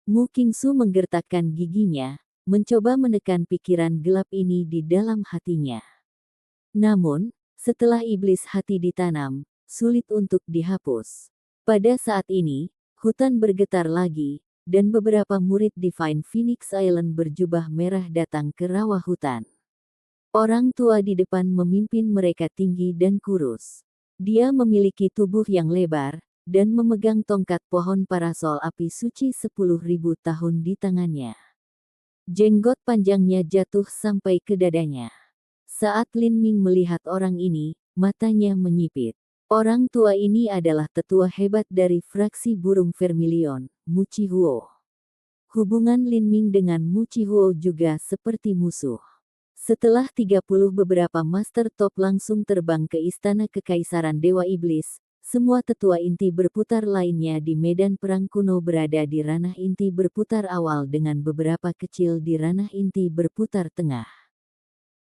Mu Qingsu menggertakkan giginya, mencoba menekan pikiran gelap ini di dalam hatinya. Namun, setelah iblis hati ditanam, sulit untuk dihapus. Pada saat ini, hutan bergetar lagi, dan beberapa murid Divine Phoenix Island berjubah merah datang ke rawa hutan. Orang tua di depan memimpin mereka tinggi dan kurus. Dia memiliki tubuh yang lebar, dan memegang tongkat pohon parasol api suci 10.000 tahun di tangannya. Jenggot panjangnya jatuh sampai ke dadanya. Saat Lin Ming melihat orang ini, matanya menyipit. Orang tua ini adalah tetua hebat dari fraksi burung Vermilion, Mu Qihuo. Hubungan Lin Ming dengan Mu Qihuo juga seperti musuh. Setelah 30 beberapa master top langsung terbang ke istana kekaisaran Dewa Iblis, semua tetua inti berputar lainnya di medan perang kuno berada di ranah inti berputar awal dengan beberapa kecil di ranah inti berputar tengah.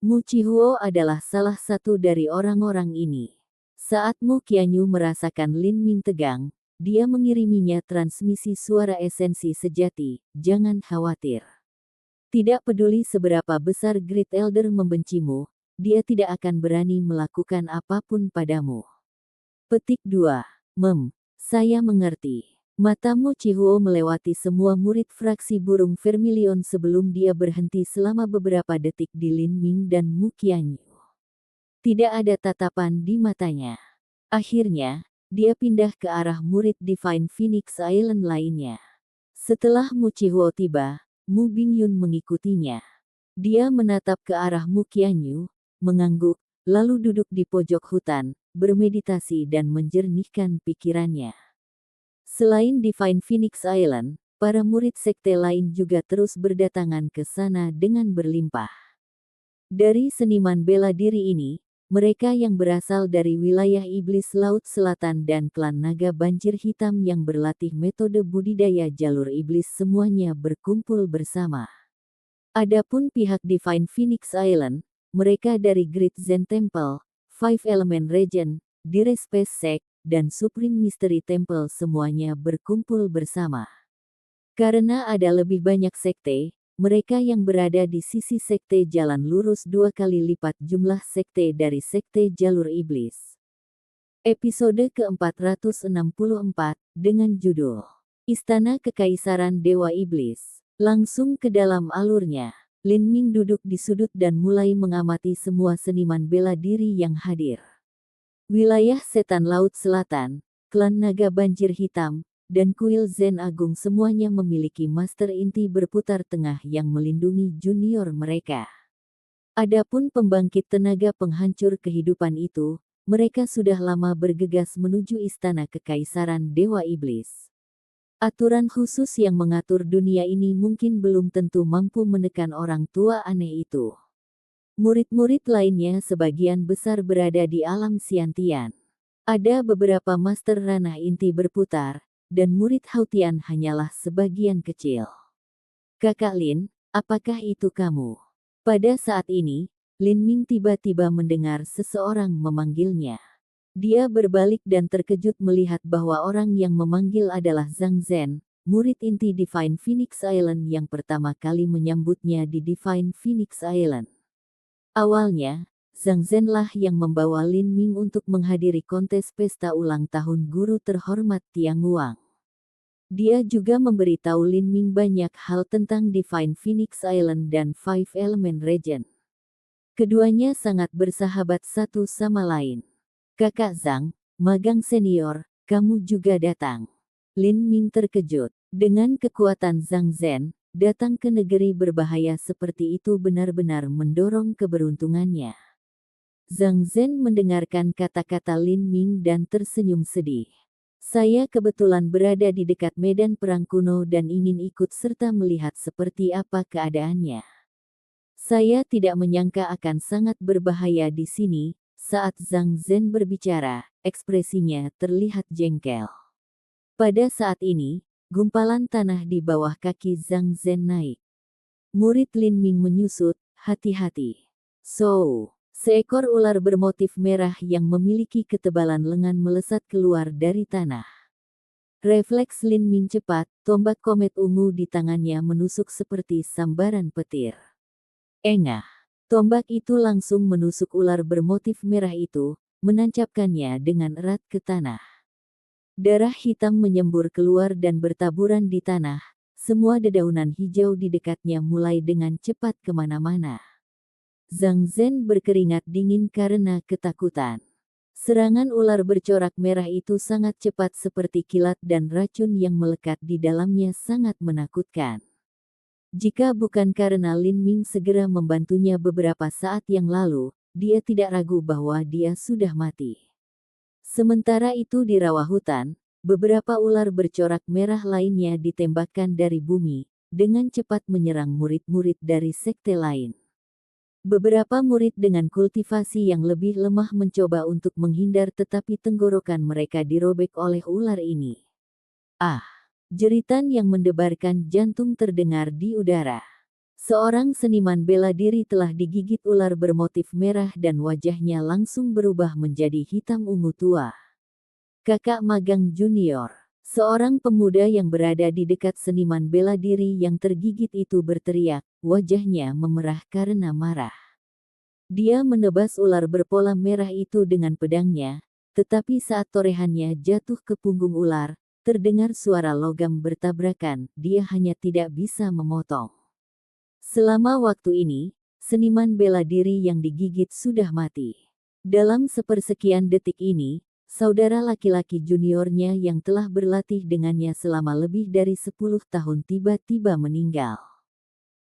Mu Qihuo adalah salah satu dari orang-orang ini. Saat Mu Qianyu merasakan Lin Ming tegang, dia mengiriminya transmisi suara esensi sejati, jangan khawatir. Tidak peduli seberapa besar Great Elder membencimu, dia tidak akan berani melakukan apapun padamu. Petik 2. Saya mengerti. Mata Mu Qihuo melewati semua murid fraksi burung Vermilion sebelum dia berhenti selama beberapa detik di Lin Ming dan Mu Qianyu. Tidak ada tatapan di matanya. Akhirnya, dia pindah ke arah murid Divine Phoenix Island lainnya. Setelah Mu Qihuo tiba, Mu Bingyun mengikutinya. Dia menatap ke arah Mu Qianyu, mengangguk, lalu duduk di pojok hutan, bermeditasi dan menjernihkan pikirannya. Selain Divine Phoenix Island, para murid sekte lain juga terus berdatangan ke sana dengan berlimpah. Dari seniman bela diri ini, mereka yang berasal dari wilayah iblis Laut Selatan dan klan naga banjir hitam yang berlatih metode budidaya jalur iblis semuanya berkumpul bersama. Adapun pihak Divine Phoenix Island, mereka dari Great Zen Temple, Five Element Region, Dire Space Sect, dan Supreme Mystery Temple semuanya berkumpul bersama. Karena ada lebih banyak sekte, mereka yang berada di sisi sekte jalan lurus 2 kali lipat jumlah sekte dari sekte jalur iblis. Episode ke-464, dengan judul Istana Kekaisaran Dewa Iblis. Langsung ke dalam alurnya, Lin Ming duduk di sudut dan mulai mengamati semua seniman bela diri yang hadir. Wilayah Setan Laut Selatan, klan naga banjir hitam, dan kuil Zen Agung semuanya memiliki master inti berputar tengah yang melindungi junior mereka. Adapun pembangkit tenaga penghancur kehidupan itu, mereka sudah lama bergegas menuju istana kekaisaran Dewa Iblis. Aturan khusus yang mengatur dunia ini mungkin belum tentu mampu menekan orang tua aneh itu. Murid-murid lainnya sebagian besar berada di alam Siantian. Ada beberapa master ranah inti berputar, dan murid Hautian hanyalah sebagian kecil. Kakak Lin, apakah itu kamu? Pada saat ini, Lin Ming tiba-tiba mendengar seseorang memanggilnya. Dia berbalik dan terkejut melihat bahwa orang yang memanggil adalah Zhang Zhen, murid inti Divine Phoenix Island yang pertama kali menyambutnya di Divine Phoenix Island. Awalnya, Zhang Zhen lah yang membawa Lin Ming untuk menghadiri kontes pesta ulang tahun guru terhormat Tiang Wang. Dia juga memberitahu Lin Ming banyak hal tentang Divine Phoenix Island dan Five Element Region. Keduanya sangat bersahabat satu sama lain. Kakak Zhang, magang senior, kamu juga datang. Lin Ming terkejut. Dengan kekuatan Zhang Zhen, datang ke negeri berbahaya seperti itu benar-benar mendorong keberuntungannya. Zhang Zhen mendengarkan kata-kata Lin Ming dan tersenyum sedih. Saya kebetulan berada di dekat medan perang kuno dan ingin ikut serta melihat seperti apa keadaannya. Saya tidak menyangka akan sangat berbahaya di sini. Saat Zhang Zhen berbicara, ekspresinya terlihat jengkel. Pada saat ini, gumpalan tanah di bawah kaki Zhang Zhen naik. Murid Lin Ming menyusut, hati-hati. Seekor ular bermotif merah yang memiliki ketebalan lengan melesat keluar dari tanah. Refleks Lin Ming cepat, tombak komet ungu di tangannya menusuk seperti sambaran petir. Engah. Tombak itu langsung menusuk ular bermotif merah itu, menancapkannya dengan erat ke tanah. Darah hitam menyembur keluar dan bertaburan di tanah. Semua dedaunan hijau di dekatnya mulai dengan cepat kemana-mana. Zhang Zhen berkeringat dingin karena ketakutan. Serangan ular bercorak merah itu sangat cepat seperti kilat dan racun yang melekat di dalamnya sangat menakutkan. Jika bukan karena Lin Ming segera membantunya beberapa saat yang lalu, dia tidak ragu bahwa dia sudah mati. Sementara itu di rawa hutan, beberapa ular bercorak merah lainnya ditembakkan dari bumi, dengan cepat menyerang murid-murid dari sekte lain. Beberapa murid dengan kultivasi yang lebih lemah mencoba untuk menghindar tetapi tenggorokan mereka dirobek oleh ular ini. Ah! Jeritan yang mendebarkan jantung terdengar di udara. Seorang seniman bela diri telah digigit ular bermotif merah dan wajahnya langsung berubah menjadi hitam ungu tua. Kakak magang junior. Seorang pemuda yang berada di dekat seniman bela diri yang tergigit itu berteriak, wajahnya memerah karena marah. Dia menebas ular berpola merah itu dengan pedangnya, tetapi saat torehannya jatuh ke punggung ular, terdengar suara logam bertabrakan, dia hanya tidak bisa memotong. Selama waktu ini, seniman bela diri yang digigit sudah mati. Dalam sepersekian detik ini, saudara laki-laki juniornya yang telah berlatih dengannya selama lebih dari 10 tahun tiba-tiba meninggal.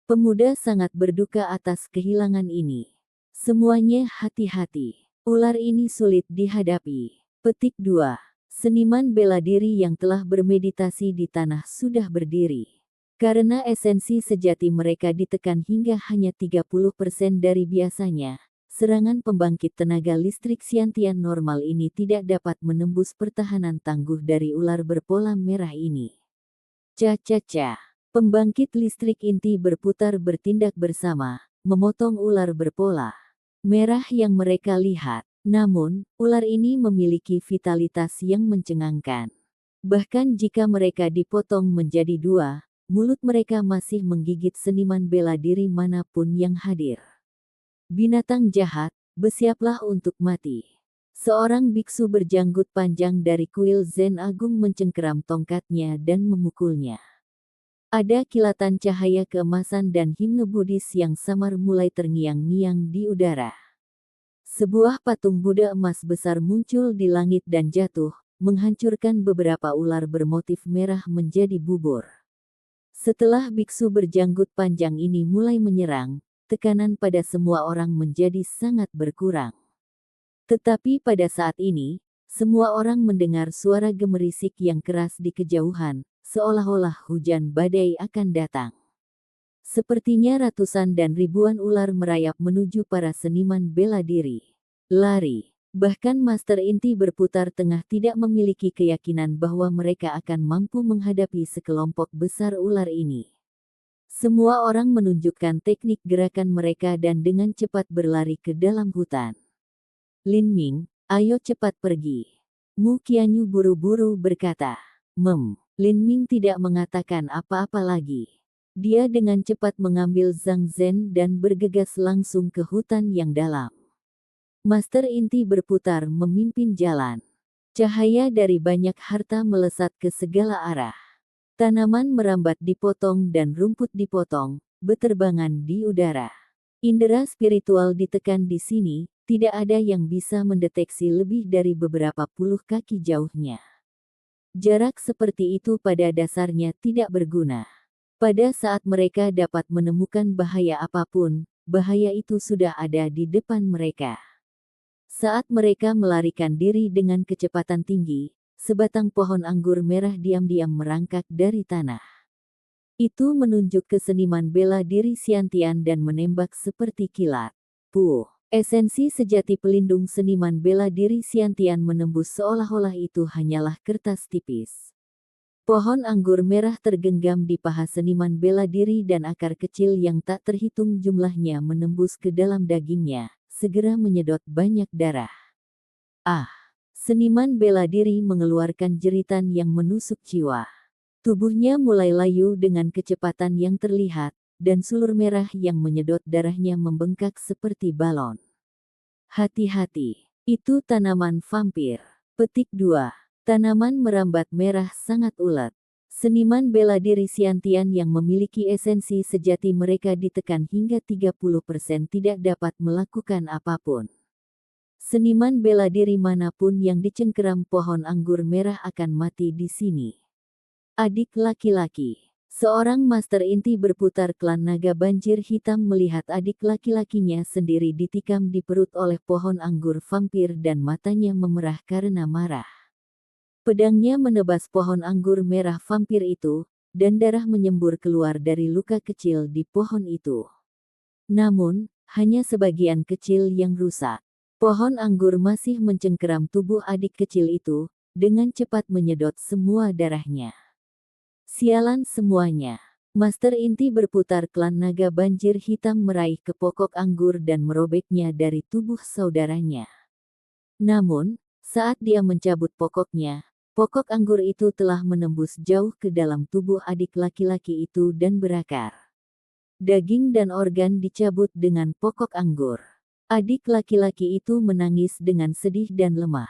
Pemuda sangat berduka atas kehilangan ini. Semuanya hati-hati. Ular ini sulit dihadapi. Petik 2. Seniman bela diri yang telah bermeditasi di tanah sudah berdiri. Karena esensi sejati mereka ditekan hingga hanya 30% dari biasanya, serangan pembangkit tenaga listrik Siantian normal ini tidak dapat menembus pertahanan tangguh dari ular berpola merah ini. Ca-ca-ca. Pembangkit listrik inti berputar bertindak bersama, memotong ular berpola merah yang mereka lihat. Namun, ular ini memiliki vitalitas yang mencengangkan. Bahkan jika mereka dipotong menjadi dua, mulut mereka masih menggigit seniman bela diri manapun yang hadir. Binatang jahat, bersiaplah untuk mati. Seorang biksu berjanggut panjang dari kuil Zen Agung mencengkeram tongkatnya dan memukulnya. Ada kilatan cahaya keemasan dan himne Buddhis yang samar mulai terngiang-ngiang di udara. Sebuah patung Buddha emas besar muncul di langit dan jatuh, menghancurkan beberapa ular bermotif merah menjadi bubur. Setelah biksu berjanggut panjang ini mulai menyerang, tekanan pada semua orang menjadi sangat berkurang. Tetapi pada saat ini, semua orang mendengar suara gemerisik yang keras di kejauhan, seolah-olah hujan badai akan datang. Sepertinya ratusan dan ribuan ular merayap menuju para seniman bela diri. Lari. Bahkan Master Inti berputar tengah tidak memiliki keyakinan bahwa mereka akan mampu menghadapi sekelompok besar ular ini. Semua orang menunjukkan teknik gerakan mereka dan dengan cepat berlari ke dalam hutan. Lin Ming, ayo cepat pergi. Mu Qianyu buru-buru berkata. Lin Ming tidak mengatakan apa-apa lagi. Dia dengan cepat mengambil Zhang Zhen dan bergegas langsung ke hutan yang dalam. Master Inti berputar memimpin jalan. Cahaya dari banyak harta melesat ke segala arah. Tanaman merambat dipotong dan rumput dipotong, beterbangan di udara. Indera spiritual ditekan di sini, tidak ada yang bisa mendeteksi lebih dari beberapa puluh kaki jauhnya. Jarak seperti itu pada dasarnya tidak berguna. Pada saat mereka dapat menemukan bahaya apapun, bahaya itu sudah ada di depan mereka. Saat mereka melarikan diri dengan kecepatan tinggi, sebatang pohon anggur merah diam-diam merangkak dari tanah. Itu menunjuk ke seniman bela diri Xiantian dan menembak seperti kilat. Esensi sejati pelindung seniman bela diri Xiantian menembus seolah-olah itu hanyalah kertas tipis. Pohon anggur merah tergenggam di paha seniman bela diri dan akar kecil yang tak terhitung jumlahnya menembus ke dalam dagingnya, segera menyedot banyak darah. Seniman bela diri mengeluarkan jeritan yang menusuk jiwa. Tubuhnya mulai layu dengan kecepatan yang terlihat, dan sulur merah yang menyedot darahnya membengkak seperti balon. Hati-hati, itu tanaman vampir. Petik 2. Tanaman merambat merah sangat ulet. Seniman bela diri Xiantian yang memiliki esensi sejati mereka ditekan hingga 30% tidak dapat melakukan apapun. Seniman bela diri manapun yang dicengkeram pohon anggur merah akan mati di sini. Adik laki-laki. Seorang Master Inti berputar klan naga banjir hitam melihat adik laki-lakinya sendiri ditikam di perut oleh pohon anggur vampir dan matanya memerah karena marah. Pedangnya menebas pohon anggur merah vampir itu, dan darah menyembur keluar dari luka kecil di pohon itu. Namun, hanya sebagian kecil yang rusak. Pohon anggur masih mencengkeram tubuh adik kecil itu, dengan cepat menyedot semua darahnya. Sialan semuanya. Master Inti berputar klan naga banjir hitam meraih ke pokok anggur dan merobeknya dari tubuh saudaranya. Namun, saat dia mencabut pokoknya, pokok anggur itu telah menembus jauh ke dalam tubuh adik laki-laki itu dan berakar. Daging dan organ dicabut dengan pokok anggur. Adik laki-laki itu menangis dengan sedih dan lemah.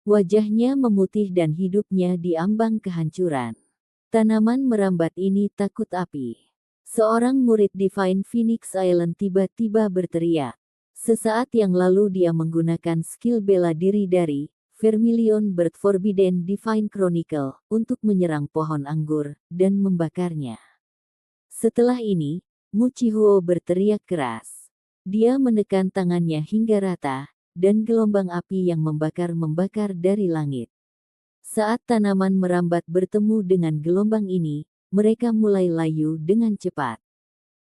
Wajahnya memutih dan hidupnya diambang kehancuran. Tanaman merambat ini takut api. Seorang murid Divine Phoenix Island tiba-tiba berteriak. Sesaat yang lalu dia menggunakan skill bela diri dari Vermilion Bird Forbidden Divine Chronicle untuk menyerang pohon anggur dan membakarnya. Setelah ini, Mu Chihuo berteriak keras. Dia menekan tangannya hingga rata, dan gelombang api yang membakar dari langit. Saat tanaman merambat bertemu dengan gelombang ini, mereka mulai layu dengan cepat.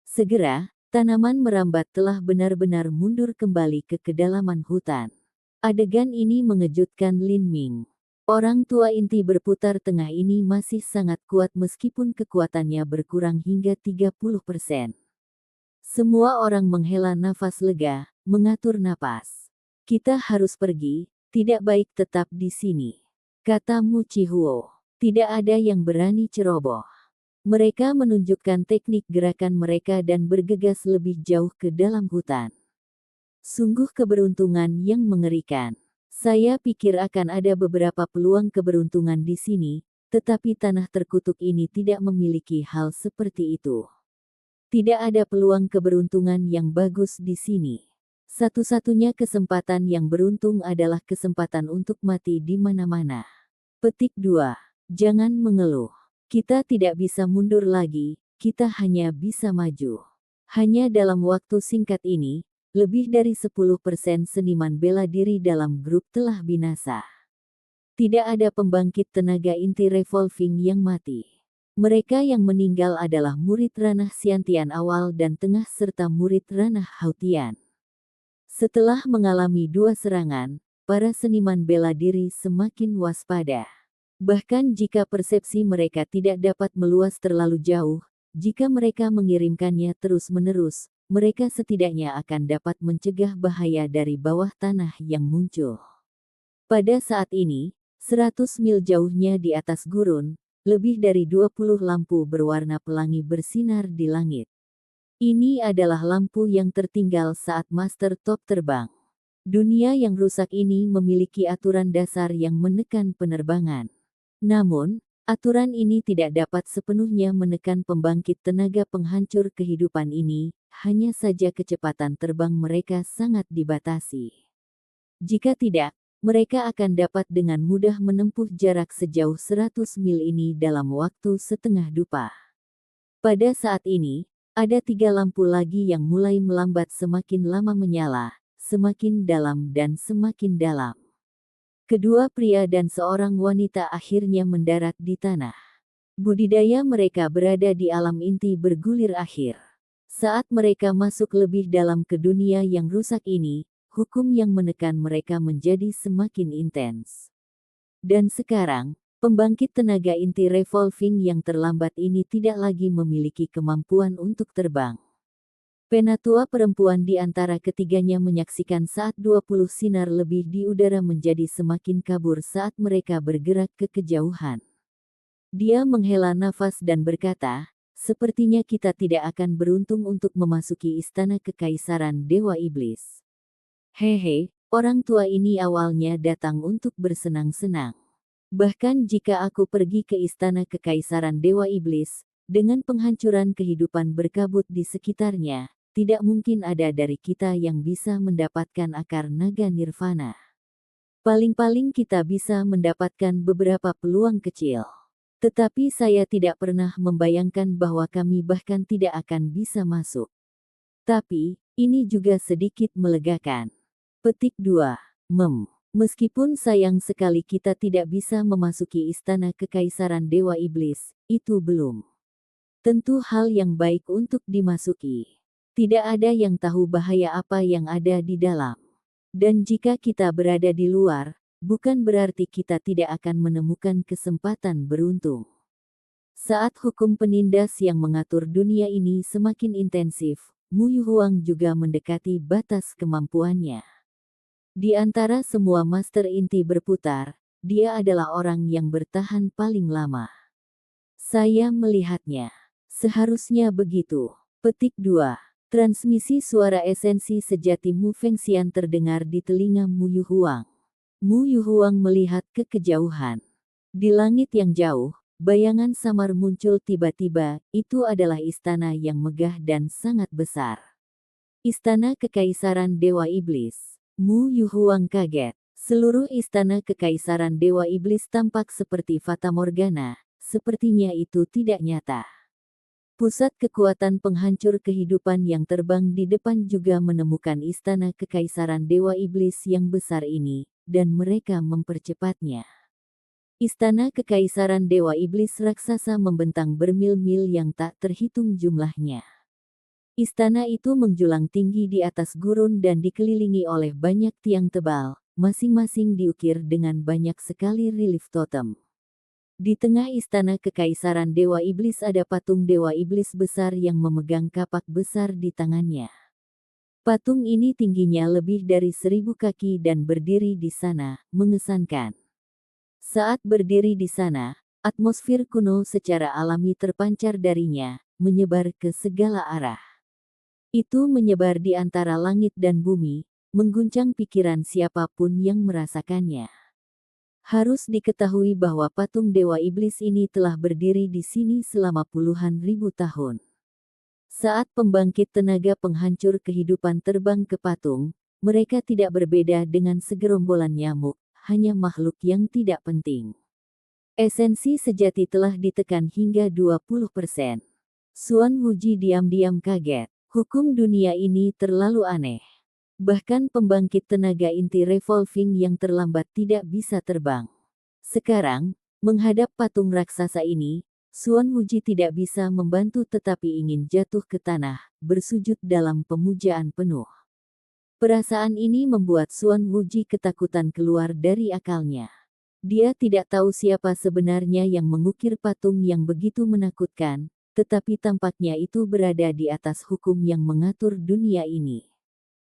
Segera, tanaman merambat telah benar-benar mundur kembali ke kedalaman hutan. Adegan ini mengejutkan Lin Ming. Orang tua inti berputar tengah ini masih sangat kuat meskipun kekuatannya berkurang hingga 30%. Semua orang menghela nafas lega, mengatur napas. Kita harus pergi, tidak baik tetap di sini. Kata Mu Chihuo. Tidak ada yang berani ceroboh. Mereka menunjukkan teknik gerakan mereka dan bergegas lebih jauh ke dalam hutan. Sungguh keberuntungan yang mengerikan. Saya pikir akan ada beberapa peluang keberuntungan di sini, tetapi tanah terkutuk ini tidak memiliki hal seperti itu. Tidak ada peluang keberuntungan yang bagus di sini. Satu-satunya kesempatan yang beruntung adalah kesempatan untuk mati di mana-mana. Petik 2. Jangan mengeluh. Kita tidak bisa mundur lagi, kita hanya bisa maju. Hanya dalam waktu singkat ini, lebih dari 10% seniman bela diri dalam grup telah binasa. Tidak ada pembangkit tenaga inti revolving yang mati. Mereka yang meninggal adalah murid ranah Xiantian awal dan tengah serta murid ranah Hautian. Setelah mengalami 2 serangan, para seniman bela diri semakin waspada. Bahkan jika persepsi mereka tidak dapat meluas terlalu jauh, jika mereka mengirimkannya terus-menerus, mereka setidaknya akan dapat mencegah bahaya dari bawah tanah yang muncul. Pada saat ini, 100 mil jauhnya di atas gurun, lebih dari 20 lampu berwarna pelangi bersinar di langit. Ini adalah lampu yang tertinggal saat Master Top terbang. Dunia yang rusak ini memiliki aturan dasar yang menekan penerbangan. Namun, aturan ini tidak dapat sepenuhnya menekan pembangkit tenaga penghancur kehidupan ini, hanya saja kecepatan terbang mereka sangat dibatasi. Jika tidak, mereka akan dapat dengan mudah menempuh jarak sejauh 100 mil ini dalam waktu setengah dupa. Pada saat ini, ada 3 lampu lagi yang mulai melambat semakin lama menyala, semakin dalam dan semakin dalam. Kedua pria dan seorang wanita akhirnya mendarat di tanah. Budidaya mereka berada di alam inti bergulir akhir. Saat mereka masuk lebih dalam ke dunia yang rusak ini, hukum yang menekan mereka menjadi semakin intens. Dan sekarang, pembangkit tenaga inti revolving yang terlambat ini tidak lagi memiliki kemampuan untuk terbang. Penatua perempuan di antara ketiganya menyaksikan saat 20 sinar lebih di udara menjadi semakin kabur saat mereka bergerak ke kejauhan. Dia menghela nafas dan berkata, "Sepertinya kita tidak akan beruntung untuk memasuki istana kekaisaran Dewa Iblis." Hehe, orang tua ini awalnya datang untuk bersenang-senang. Bahkan jika aku pergi ke istana kekaisaran Dewa Iblis, dengan penghancuran kehidupan berkabut di sekitarnya, tidak mungkin ada dari kita yang bisa mendapatkan akar naga nirvana. Paling-paling kita bisa mendapatkan beberapa peluang kecil. Tetapi saya tidak pernah membayangkan bahwa kami bahkan tidak akan bisa masuk. Tapi, ini juga sedikit melegakan. Petik 2. Meskipun sayang sekali kita tidak bisa memasuki istana kekaisaran Dewa Iblis, itu belum tentu hal yang baik untuk dimasuki. Tidak ada yang tahu bahaya apa yang ada di dalam. Dan jika kita berada di luar, bukan berarti kita tidak akan menemukan kesempatan beruntung. Saat hukum penindas yang mengatur dunia ini semakin intensif, Mu Yuhuang juga mendekati batas kemampuannya. Di antara semua master inti berputar, dia adalah orang yang bertahan paling lama. Saya melihatnya. Seharusnya begitu. Petik 2. Transmisi suara esensi sejati Mu Fengxian terdengar di telinga Mu Yuhuang. Mu Yuhuang melihat ke kejauhan. Di langit yang jauh, bayangan samar muncul tiba-tiba, itu adalah istana yang megah dan sangat besar. Istana Kekaisaran Dewa Iblis. Mu Yuhuang kaget. Seluruh istana Kekaisaran Dewa Iblis tampak seperti fata morgana, sepertinya itu tidak nyata. Pusat kekuatan penghancur kehidupan yang terbang di depan juga menemukan istana Kekaisaran Dewa Iblis yang besar ini, dan mereka mempercepatnya. Istana Kekaisaran Dewa Iblis raksasa membentang bermil-mil yang tak terhitung jumlahnya. Istana itu menjulang tinggi di atas gurun dan dikelilingi oleh banyak tiang tebal, masing-masing diukir dengan banyak sekali relief totem. Di tengah istana Kekaisaran Dewa Iblis ada patung Dewa Iblis besar yang memegang kapak besar di tangannya. Patung ini tingginya lebih dari 1000 kaki dan berdiri di sana, mengesankan. Saat berdiri di sana, atmosfer kuno secara alami terpancar darinya, menyebar ke segala arah. Itu menyebar di antara langit dan bumi, mengguncang pikiran siapapun yang merasakannya. Harus diketahui bahwa patung Dewa Iblis ini telah berdiri di sini selama puluhan ribu tahun. Saat pembangkit tenaga penghancur kehidupan terbang ke patung, mereka tidak berbeda dengan segerombolan nyamuk, hanya makhluk yang tidak penting. Esensi sejati telah ditekan hingga 20%. Xuan Wuji diam-diam kaget. Hukum dunia ini terlalu aneh. Bahkan pembangkit tenaga inti revolving yang terlambat tidak bisa terbang. Sekarang, menghadap patung raksasa ini, Suan Wuji tidak bisa membantu tetapi ingin jatuh ke tanah, bersujud dalam pemujaan penuh. Perasaan ini membuat Suan Wuji ketakutan keluar dari akalnya. Dia tidak tahu siapa sebenarnya yang mengukir patung yang begitu menakutkan, tetapi tampaknya itu berada di atas hukum yang mengatur dunia ini.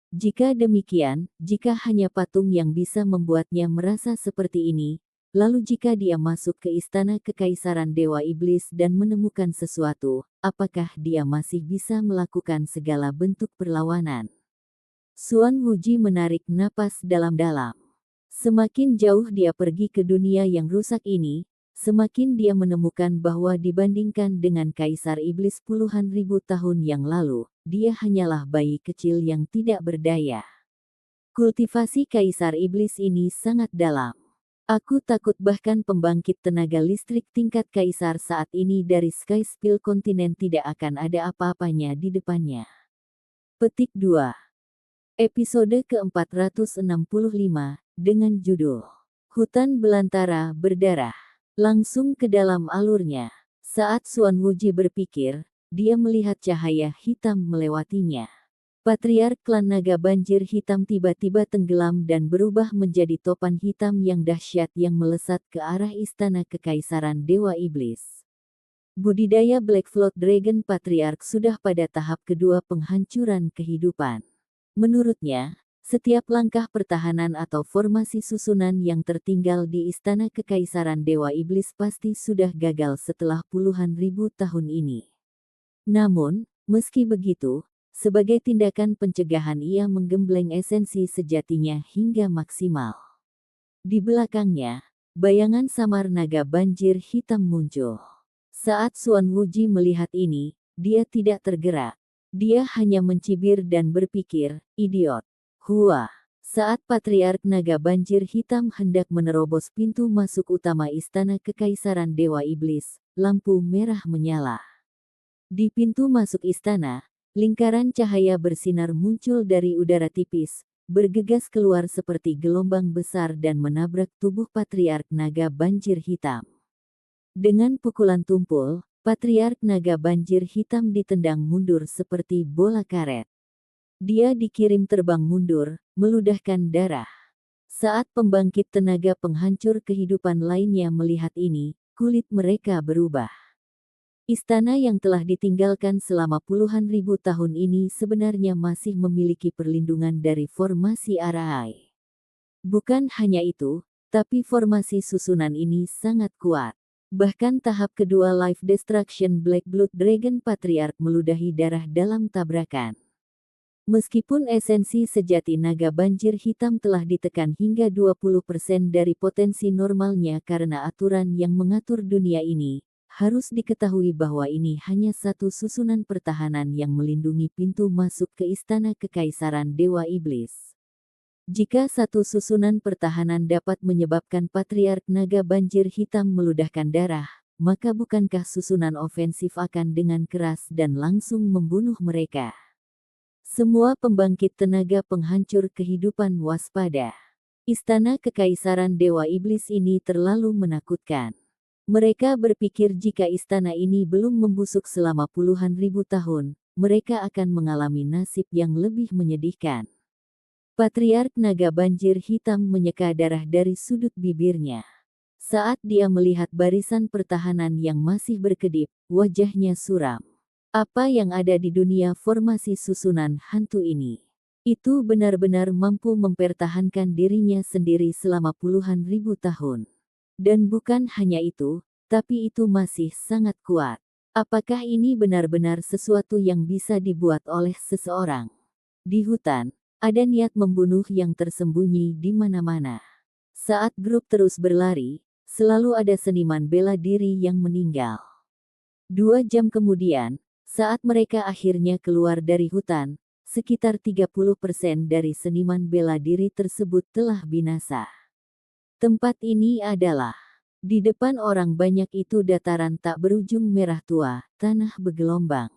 Jika demikian, jika hanya patung yang bisa membuatnya merasa seperti ini, lalu jika dia masuk ke istana kekaisaran Dewa Iblis dan menemukan sesuatu, apakah dia masih bisa melakukan segala bentuk perlawanan? Suan Wuji menarik napas dalam-dalam. Semakin jauh dia pergi ke dunia yang rusak ini, semakin dia menemukan bahwa dibandingkan dengan Kaisar Iblis puluhan ribu tahun yang lalu, dia hanyalah bayi kecil yang tidak berdaya. Kultivasi Kaisar Iblis ini sangat dalam. Aku takut bahkan pembangkit tenaga listrik tingkat Kaisar saat ini dari Sky Spill kontinen tidak akan ada apa-apanya di depannya. Petik 2. Episode ke-465, dengan judul Hutan Belantara Berdarah. Langsung ke dalam alurnya. Saat Suan Wuji berpikir, dia melihat cahaya hitam melewatinya. Patriark klan naga banjir hitam tiba-tiba tenggelam dan berubah menjadi topan hitam yang dahsyat yang melesat ke arah istana kekaisaran Dewa Iblis. Budidaya Black Float Dragon Patriark sudah pada tahap kedua penghancuran kehidupan. Menurutnya, setiap langkah pertahanan atau formasi susunan yang tertinggal di istana kekaisaran Dewa Iblis pasti sudah gagal setelah puluhan ribu tahun ini. Namun, meski begitu, sebagai tindakan pencegahan ia menggembleng esensi sejatinya hingga maksimal. Di belakangnya, bayangan samar naga banjir hitam muncul. Saat Suan Wuji melihat ini, dia tidak tergerak. Dia hanya mencibir dan berpikir, idiot. Hua. Saat Patriark Naga Banjir Hitam hendak menerobos pintu masuk utama istana kekaisaran Dewa Iblis, lampu merah menyala. Di pintu masuk istana, lingkaran cahaya bersinar muncul dari udara tipis, bergegas keluar seperti gelombang besar dan menabrak tubuh Patriark Naga Banjir Hitam. Dengan pukulan tumpul, Patriark Naga Banjir Hitam ditendang mundur seperti bola karet. Dia dikirim terbang mundur, meludahkan darah. Saat pembangkit tenaga penghancur kehidupan lainnya melihat ini, kulit mereka berubah. Istana yang telah ditinggalkan selama puluhan ribu tahun ini sebenarnya masih memiliki perlindungan dari formasi Arai. Bukan hanya itu, tapi formasi susunan ini sangat kuat. Bahkan tahap kedua Life Destruction Black Blood Dragon Patriarch meludahi darah dalam tabrakan. Meskipun esensi sejati naga banjir hitam telah ditekan hingga 20% dari potensi normalnya karena aturan yang mengatur dunia ini, harus diketahui bahwa ini hanya satu susunan pertahanan yang melindungi pintu masuk ke istana kekaisaran Dewa Iblis. Jika satu susunan pertahanan dapat menyebabkan Patriark Naga Banjir Hitam meludahkan darah, maka bukankah susunan ofensif akan dengan keras dan langsung membunuh mereka? Semua pembangkit tenaga penghancur kehidupan waspada. Istana kekaisaran Dewa Iblis ini terlalu menakutkan. Mereka berpikir jika istana ini belum membusuk selama puluhan ribu tahun, mereka akan mengalami nasib yang lebih menyedihkan. Patriark Naga Banjir Hitam menyeka darah dari sudut bibirnya. Saat dia melihat barisan pertahanan yang masih berkedip, wajahnya suram. Apa yang ada di dunia formasi susunan hantu ini? Itu benar-benar mampu mempertahankan dirinya sendiri selama puluhan ribu tahun. Dan bukan hanya itu, tapi itu masih sangat kuat. Apakah ini benar-benar sesuatu yang bisa dibuat oleh seseorang? Di hutan, ada niat membunuh yang tersembunyi di mana-mana. Saat grup terus berlari, selalu ada seniman bela diri yang meninggal. 2 jam kemudian, saat mereka akhirnya keluar dari hutan, sekitar 30% dari seniman bela diri tersebut telah binasa. Tempat ini adalah di depan orang banyak itu dataran tak berujung merah tua, tanah bergelombang.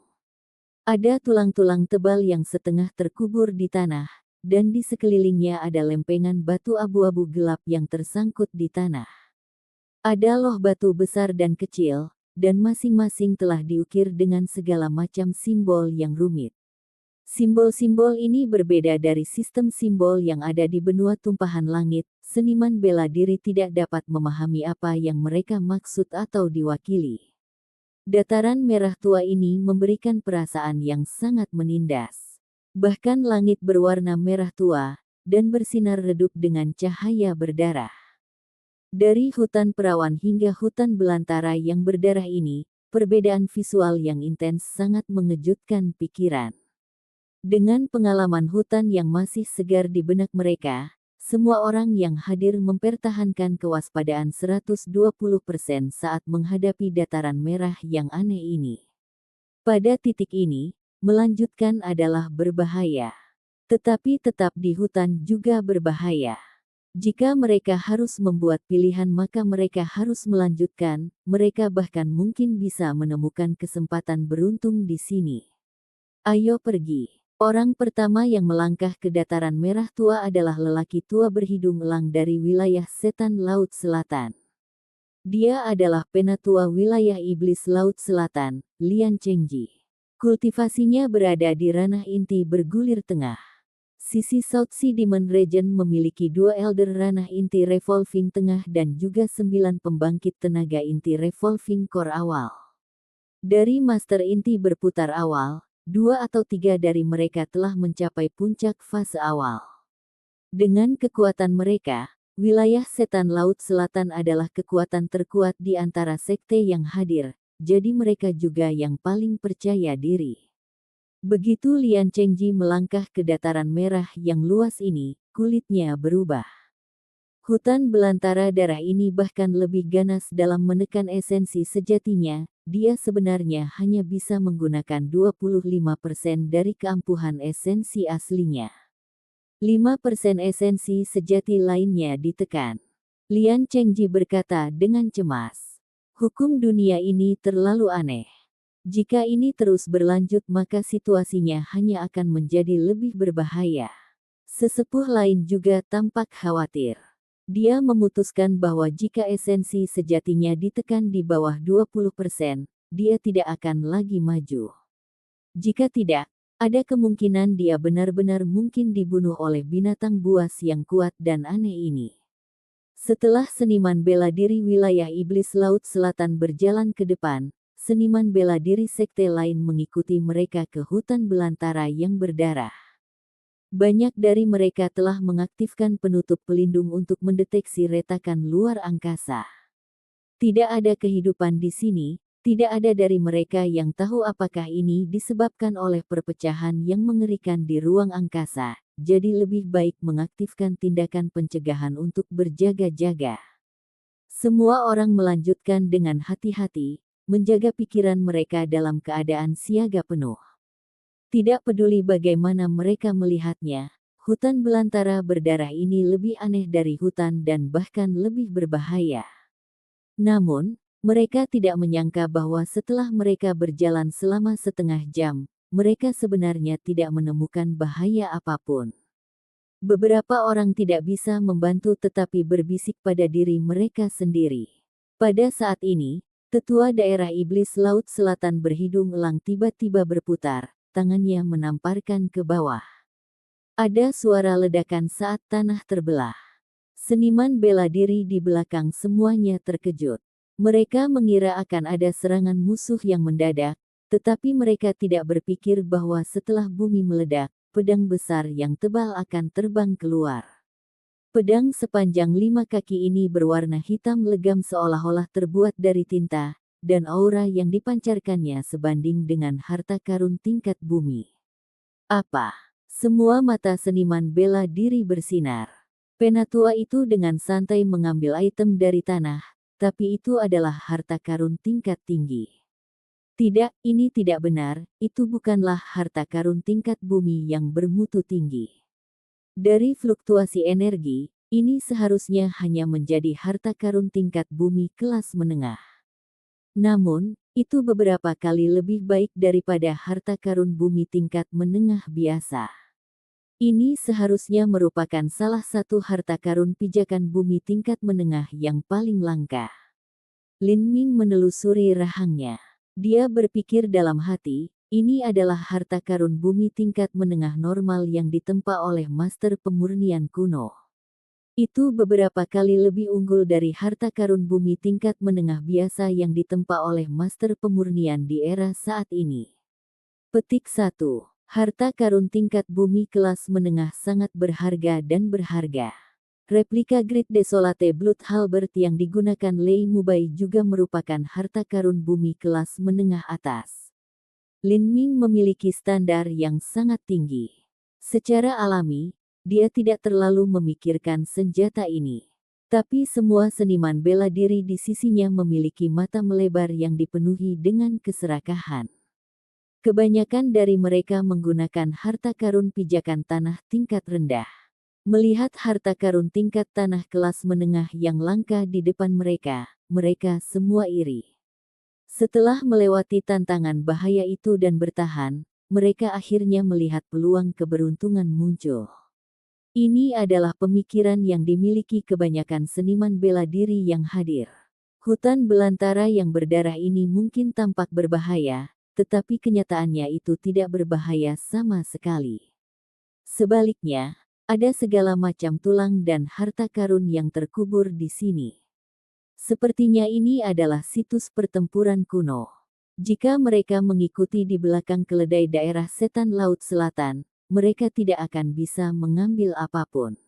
Ada tulang-tulang tebal yang setengah terkubur di tanah, dan di sekelilingnya ada lempengan batu abu-abu gelap yang tersangkut di tanah. Ada loh batu besar dan kecil, dan masing-masing telah diukir dengan segala macam simbol yang rumit. Simbol-simbol ini berbeda dari sistem simbol yang ada di benua tumpahan langit. Seniman bela diri tidak dapat memahami apa yang mereka maksud atau diwakili. Dataran merah tua ini memberikan perasaan yang sangat menindas. Bahkan langit berwarna merah tua, dan bersinar redup dengan cahaya berdarah. Dari hutan perawan hingga hutan belantara yang berdarah ini, perbedaan visual yang intens sangat mengejutkan pikiran. Dengan pengalaman hutan yang masih segar di benak mereka, semua orang yang hadir mempertahankan kewaspadaan 120% saat menghadapi dataran merah yang aneh ini. Pada titik ini, melanjutkan adalah berbahaya. Tetapi tetap di hutan juga berbahaya. Jika mereka harus membuat pilihan maka mereka harus melanjutkan, mereka bahkan mungkin bisa menemukan kesempatan beruntung di sini. Ayo pergi. Orang pertama yang melangkah ke dataran merah tua adalah lelaki tua berhidung elang dari wilayah setan Laut Selatan. Dia adalah penatua wilayah iblis Laut Selatan, Lian Chengji. Kultivasinya berada di ranah inti bergulir tengah. Sisi South Sea Demon Region memiliki 2 Elder ranah inti revolving tengah dan juga 9 pembangkit tenaga inti revolving core awal. Dari Master Inti berputar awal, 2 atau 3 dari mereka telah mencapai puncak fase awal. Dengan kekuatan mereka, wilayah setan Laut Selatan adalah kekuatan terkuat di antara sekte yang hadir, jadi mereka juga yang paling percaya diri. Begitu Lian Chengji melangkah ke dataran merah yang luas ini, kulitnya berubah. Hutan belantara darah ini bahkan lebih ganas dalam menekan esensi sejatinya. Dia sebenarnya hanya bisa menggunakan 25% dari keampuhan esensi aslinya. 5% esensi sejati lainnya ditekan. Lian Chengji berkata dengan cemas. Hukum dunia ini terlalu aneh. Jika ini terus berlanjut maka situasinya hanya akan menjadi lebih berbahaya. Sesepuh lain juga tampak khawatir. Dia memutuskan bahwa jika esensi sejatinya ditekan di bawah 20%, dia tidak akan lagi maju. Jika tidak, ada kemungkinan dia benar-benar mungkin dibunuh oleh binatang buas yang kuat dan aneh ini. Setelah seniman bela diri wilayah iblis Laut Selatan berjalan ke depan, seniman bela diri sekte lain mengikuti mereka ke hutan belantara yang berdarah. Banyak dari mereka telah mengaktifkan penutup pelindung untuk mendeteksi retakan luar angkasa. Tidak ada kehidupan di sini, tidak ada dari mereka yang tahu apakah ini disebabkan oleh perpecahan yang mengerikan di ruang angkasa, jadi lebih baik mengaktifkan tindakan pencegahan untuk berjaga-jaga. Semua orang melanjutkan dengan hati-hati, menjaga pikiran mereka dalam keadaan siaga penuh. Tidak peduli bagaimana mereka melihatnya, hutan belantara berdarah ini lebih aneh dari hutan dan bahkan lebih berbahaya. Namun, mereka tidak menyangka bahwa setelah mereka berjalan selama setengah jam, mereka sebenarnya tidak menemukan bahaya apapun. Beberapa orang tidak bisa membantu tetapi berbisik pada diri mereka sendiri. Pada saat ini, tetua daerah iblis Laut Selatan berhidung elang tiba-tiba berputar. Tangannya menamparkan ke bawah. Ada suara ledakan saat tanah terbelah. Seniman bela diri di belakang semuanya terkejut. Mereka mengira akan ada serangan musuh yang mendadak, tetapi mereka tidak berpikir bahwa setelah bumi meledak, pedang besar yang tebal akan terbang keluar. Pedang sepanjang 5 kaki ini berwarna hitam legam seolah-olah terbuat dari tinta, dan aura yang dipancarkannya sebanding dengan harta karun tingkat bumi. Apa? Semua mata seniman bela diri bersinar. Penatua itu dengan santai mengambil item dari tanah, tapi itu adalah harta karun tingkat tinggi. Tidak, ini tidak benar, itu bukanlah harta karun tingkat bumi yang bermutu tinggi. Dari fluktuasi energi, ini seharusnya hanya menjadi harta karun tingkat bumi kelas menengah. Namun, itu beberapa kali lebih baik daripada harta karun bumi tingkat menengah biasa. Ini seharusnya merupakan salah satu harta karun pijakan bumi tingkat menengah yang paling langka. Lin Ming menelusuri rahangnya. Dia berpikir dalam hati, ini adalah harta karun bumi tingkat menengah normal yang ditempa oleh master pemurnian kuno. Itu beberapa kali lebih unggul dari harta karun bumi tingkat menengah biasa yang ditempa oleh master pemurnian di era saat ini. Petik 1. Harta karun tingkat bumi kelas menengah sangat berharga dan berharga. Replika Great Desolate Blood Halberd yang digunakan Lei Mubai juga merupakan harta karun bumi kelas menengah atas. Lin Ming memiliki standar yang sangat tinggi. Secara alami, dia tidak terlalu memikirkan senjata ini. Tapi semua seniman bela diri di sisinya memiliki mata melebar yang dipenuhi dengan keserakahan. Kebanyakan dari mereka menggunakan harta karun pijakan tanah tingkat rendah. Melihat harta karun tingkat tanah kelas menengah yang langka di depan mereka, mereka semua iri. Setelah melewati tantangan bahaya itu dan bertahan, mereka akhirnya melihat peluang keberuntungan muncul. Ini adalah pemikiran yang dimiliki kebanyakan seniman bela diri yang hadir. Hutan belantara yang berdarah ini mungkin tampak berbahaya, tetapi kenyataannya itu tidak berbahaya sama sekali. Sebaliknya, ada segala macam tulang dan harta karun yang terkubur di sini. Sepertinya ini adalah situs pertempuran kuno. Jika mereka mengikuti di belakang keledai daerah setan Laut Selatan, mereka tidak akan bisa mengambil apapun.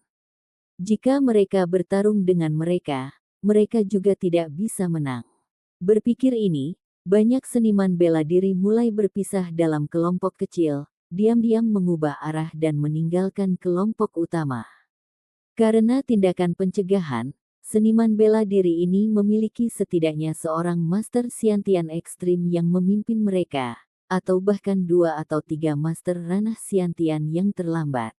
Jika mereka bertarung dengan mereka, mereka juga tidak bisa menang. Berpikir ini, banyak seniman bela diri mulai berpisah dalam kelompok kecil, diam-diam mengubah arah dan meninggalkan kelompok utama. Karena tindakan pencegahan, seniman bela diri ini memiliki setidaknya seorang master Siantian ekstrim yang memimpin mereka, atau bahkan 2 atau 3 master ranah Siantian yang terlambat.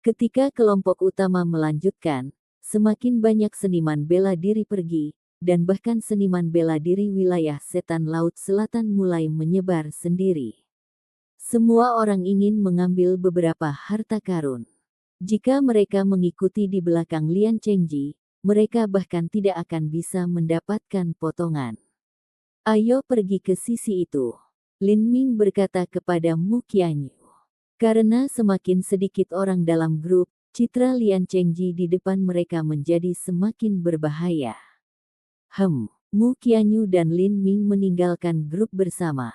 Ketika kelompok utama melanjutkan, semakin banyak seniman bela diri pergi, dan bahkan seniman bela diri wilayah setan Laut Selatan mulai menyebar sendiri. Semua orang ingin mengambil beberapa harta karun. Jika mereka mengikuti di belakang Lian Chengji, mereka bahkan tidak akan bisa mendapatkan potongan. Ayo pergi ke sisi itu. Lin Ming berkata kepada Mu Qianyu. Karena semakin sedikit orang dalam grup, citra Lian Chengji di depan mereka menjadi semakin berbahaya. Mu Qianyu dan Lin Ming meninggalkan grup bersama.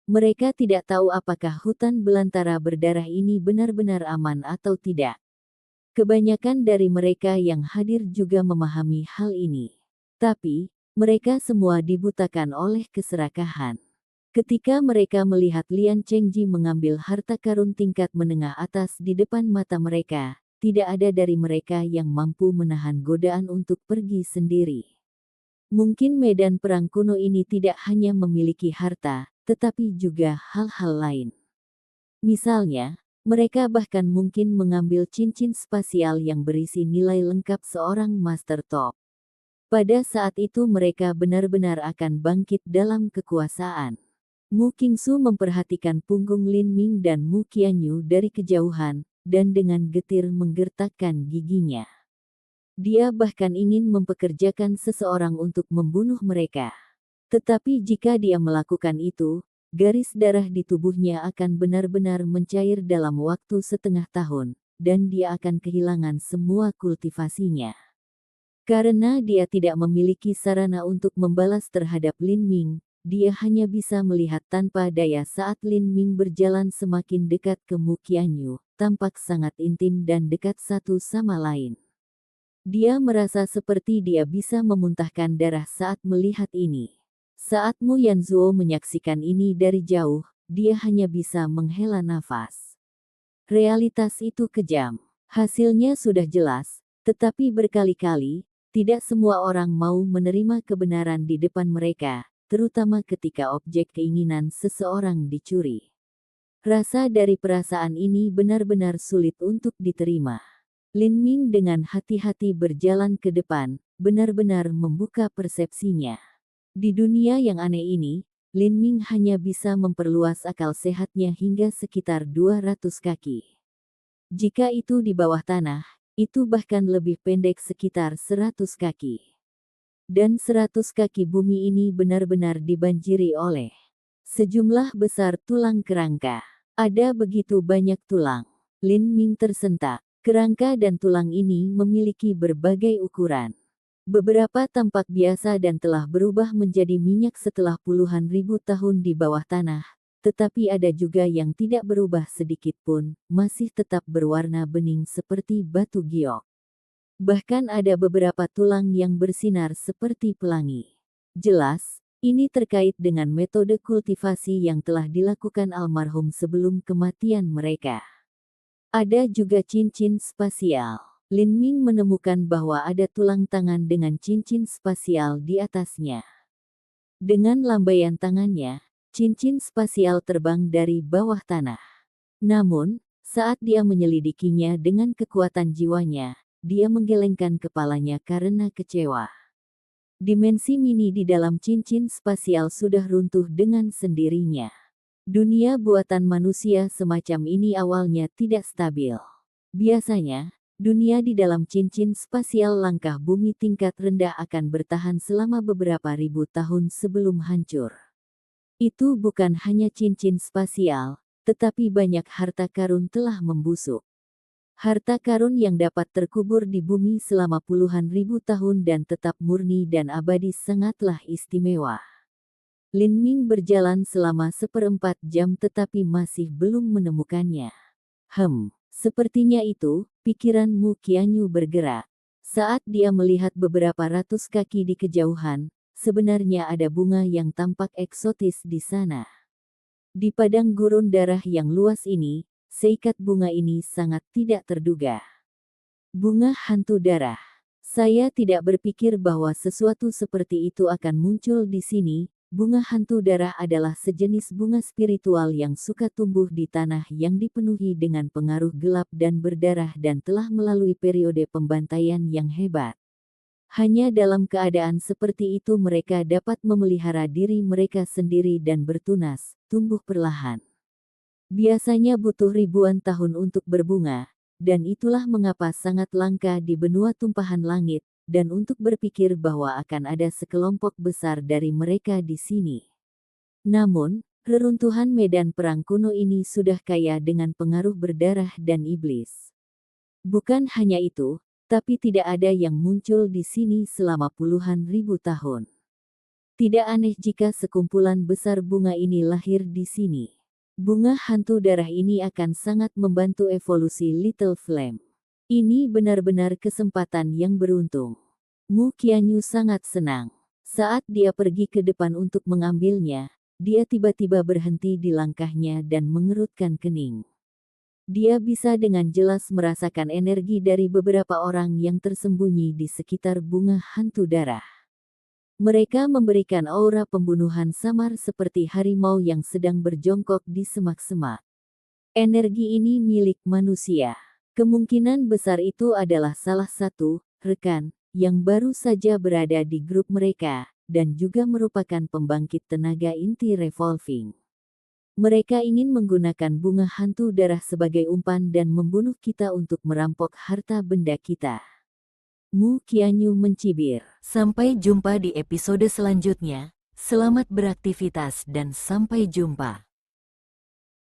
Mereka tidak tahu apakah hutan belantara berdarah ini benar-benar aman atau tidak. Kebanyakan dari mereka yang hadir juga memahami hal ini. Tapi, mereka semua dibutakan oleh keserakahan. Ketika mereka melihat Lian Chengji mengambil harta karun tingkat menengah atas di depan mata mereka, tidak ada dari mereka yang mampu menahan godaan untuk pergi sendiri. Mungkin medan perang kuno ini tidak hanya memiliki harta, tetapi juga hal-hal lain. Misalnya, mereka bahkan mungkin mengambil cincin spasial yang berisi nilai lengkap seorang master top. Pada saat itu mereka benar-benar akan bangkit dalam kekuasaan. Mu Qingsu memperhatikan punggung Lin Ming dan Mu Qianyu dari kejauhan, dan dengan getir menggertakkan giginya. Dia bahkan ingin mempekerjakan seseorang untuk membunuh mereka. Tetapi jika dia melakukan itu, garis darah di tubuhnya akan benar-benar mencair dalam waktu setengah tahun, dan dia akan kehilangan semua kultivasinya. Karena dia tidak memiliki sarana untuk membalas terhadap Lin Ming, dia hanya bisa melihat tanpa daya saat Lin Ming berjalan semakin dekat ke Mu Qianyu, tampak sangat intim dan dekat satu sama lain. Dia merasa seperti dia bisa memuntahkan darah saat melihat ini. Saat Mu Yanzuo menyaksikan ini dari jauh, dia hanya bisa menghela nafas. Realitas itu kejam. Hasilnya sudah jelas, tetapi berkali-kali, tidak semua orang mau menerima kebenaran di depan mereka, terutama ketika objek keinginan seseorang dicuri. Rasa dari perasaan ini benar-benar sulit untuk diterima. Lin Ming dengan hati-hati berjalan ke depan, benar-benar membuka persepsinya. Di dunia yang aneh ini, Lin Ming hanya bisa memperluas akal sehatnya hingga sekitar 200 kaki. Jika itu di bawah tanah, itu bahkan lebih pendek sekitar 100 kaki. Dan 100 kaki bumi ini benar-benar dibanjiri oleh sejumlah besar tulang kerangka. Ada begitu banyak tulang. Lin Ming tersentak. Kerangka dan tulang ini memiliki berbagai ukuran. Beberapa tampak biasa dan telah berubah menjadi minyak setelah puluhan ribu tahun di bawah tanah, tetapi ada juga yang tidak berubah sedikit pun, masih tetap berwarna bening seperti batu giok. Bahkan ada beberapa tulang yang bersinar seperti pelangi. Jelas, ini terkait dengan metode kultivasi yang telah dilakukan almarhum sebelum kematian mereka. Ada juga cincin spasial. Lin Ming menemukan bahwa ada tulang tangan dengan cincin spasial di atasnya. Dengan lambaian tangannya, cincin spasial terbang dari bawah tanah. Namun, saat dia menyelidikinya dengan kekuatan jiwanya, dia menggelengkan kepalanya karena kecewa. Dimensi mini di dalam cincin spasial sudah runtuh dengan sendirinya. Dunia buatan manusia semacam ini awalnya tidak stabil. Biasanya, dunia di dalam cincin spasial langkah bumi tingkat rendah akan bertahan selama beberapa ribu tahun sebelum hancur. Itu bukan hanya cincin spasial, tetapi banyak harta karun telah membusuk. Harta karun yang dapat terkubur di bumi selama puluhan ribu tahun dan tetap murni dan abadi sangatlah istimewa. Lin Ming berjalan selama 1/4 jam tetapi masih belum menemukannya. Sepertinya itu, pikiran Mu Qianyu bergerak. Saat dia melihat beberapa ratus kaki di kejauhan, sebenarnya ada bunga yang tampak eksotis di sana. Di padang gurun darah yang luas ini, seikat bunga ini sangat tidak terduga. Bunga hantu darah. Saya tidak berpikir bahwa sesuatu seperti itu akan muncul di sini. Bunga hantu darah adalah sejenis bunga spiritual yang suka tumbuh di tanah yang dipenuhi dengan pengaruh gelap dan berdarah dan telah melalui periode pembantaian yang hebat. Hanya dalam keadaan seperti itu mereka dapat memelihara diri mereka sendiri dan bertunas, tumbuh perlahan. Biasanya butuh ribuan tahun untuk berbunga, dan itulah mengapa sangat langka di benua tumpahan langit, dan untuk berpikir bahwa akan ada sekelompok besar dari mereka di sini. Namun, reruntuhan medan perang kuno ini sudah kaya dengan pengaruh berdarah dan iblis. Bukan hanya itu, tapi tidak ada yang muncul di sini selama puluhan ribu tahun. Tidak aneh jika sekumpulan besar bunga ini lahir di sini. Bunga hantu darah ini akan sangat membantu evolusi Little Flame. Ini benar-benar kesempatan yang beruntung. Mu Qianyu sangat senang. Saat dia pergi ke depan untuk mengambilnya, dia tiba-tiba berhenti di langkahnya dan mengerutkan kening. Dia bisa dengan jelas merasakan energi dari beberapa orang yang tersembunyi di sekitar bunga hantu darah. Mereka memberikan aura pembunuhan samar seperti harimau yang sedang berjongkok di semak-semak. Energi ini milik manusia. Kemungkinan besar itu adalah salah satu rekan yang baru saja berada di grup mereka, dan juga merupakan pembangkit tenaga inti revolving. Mereka ingin menggunakan bunga hantu darah sebagai umpan dan membunuh kita untuk merampok harta benda kita. Mu Qianyu mencibir. Sampai jumpa di episode selanjutnya. Selamat beraktivitas dan sampai jumpa.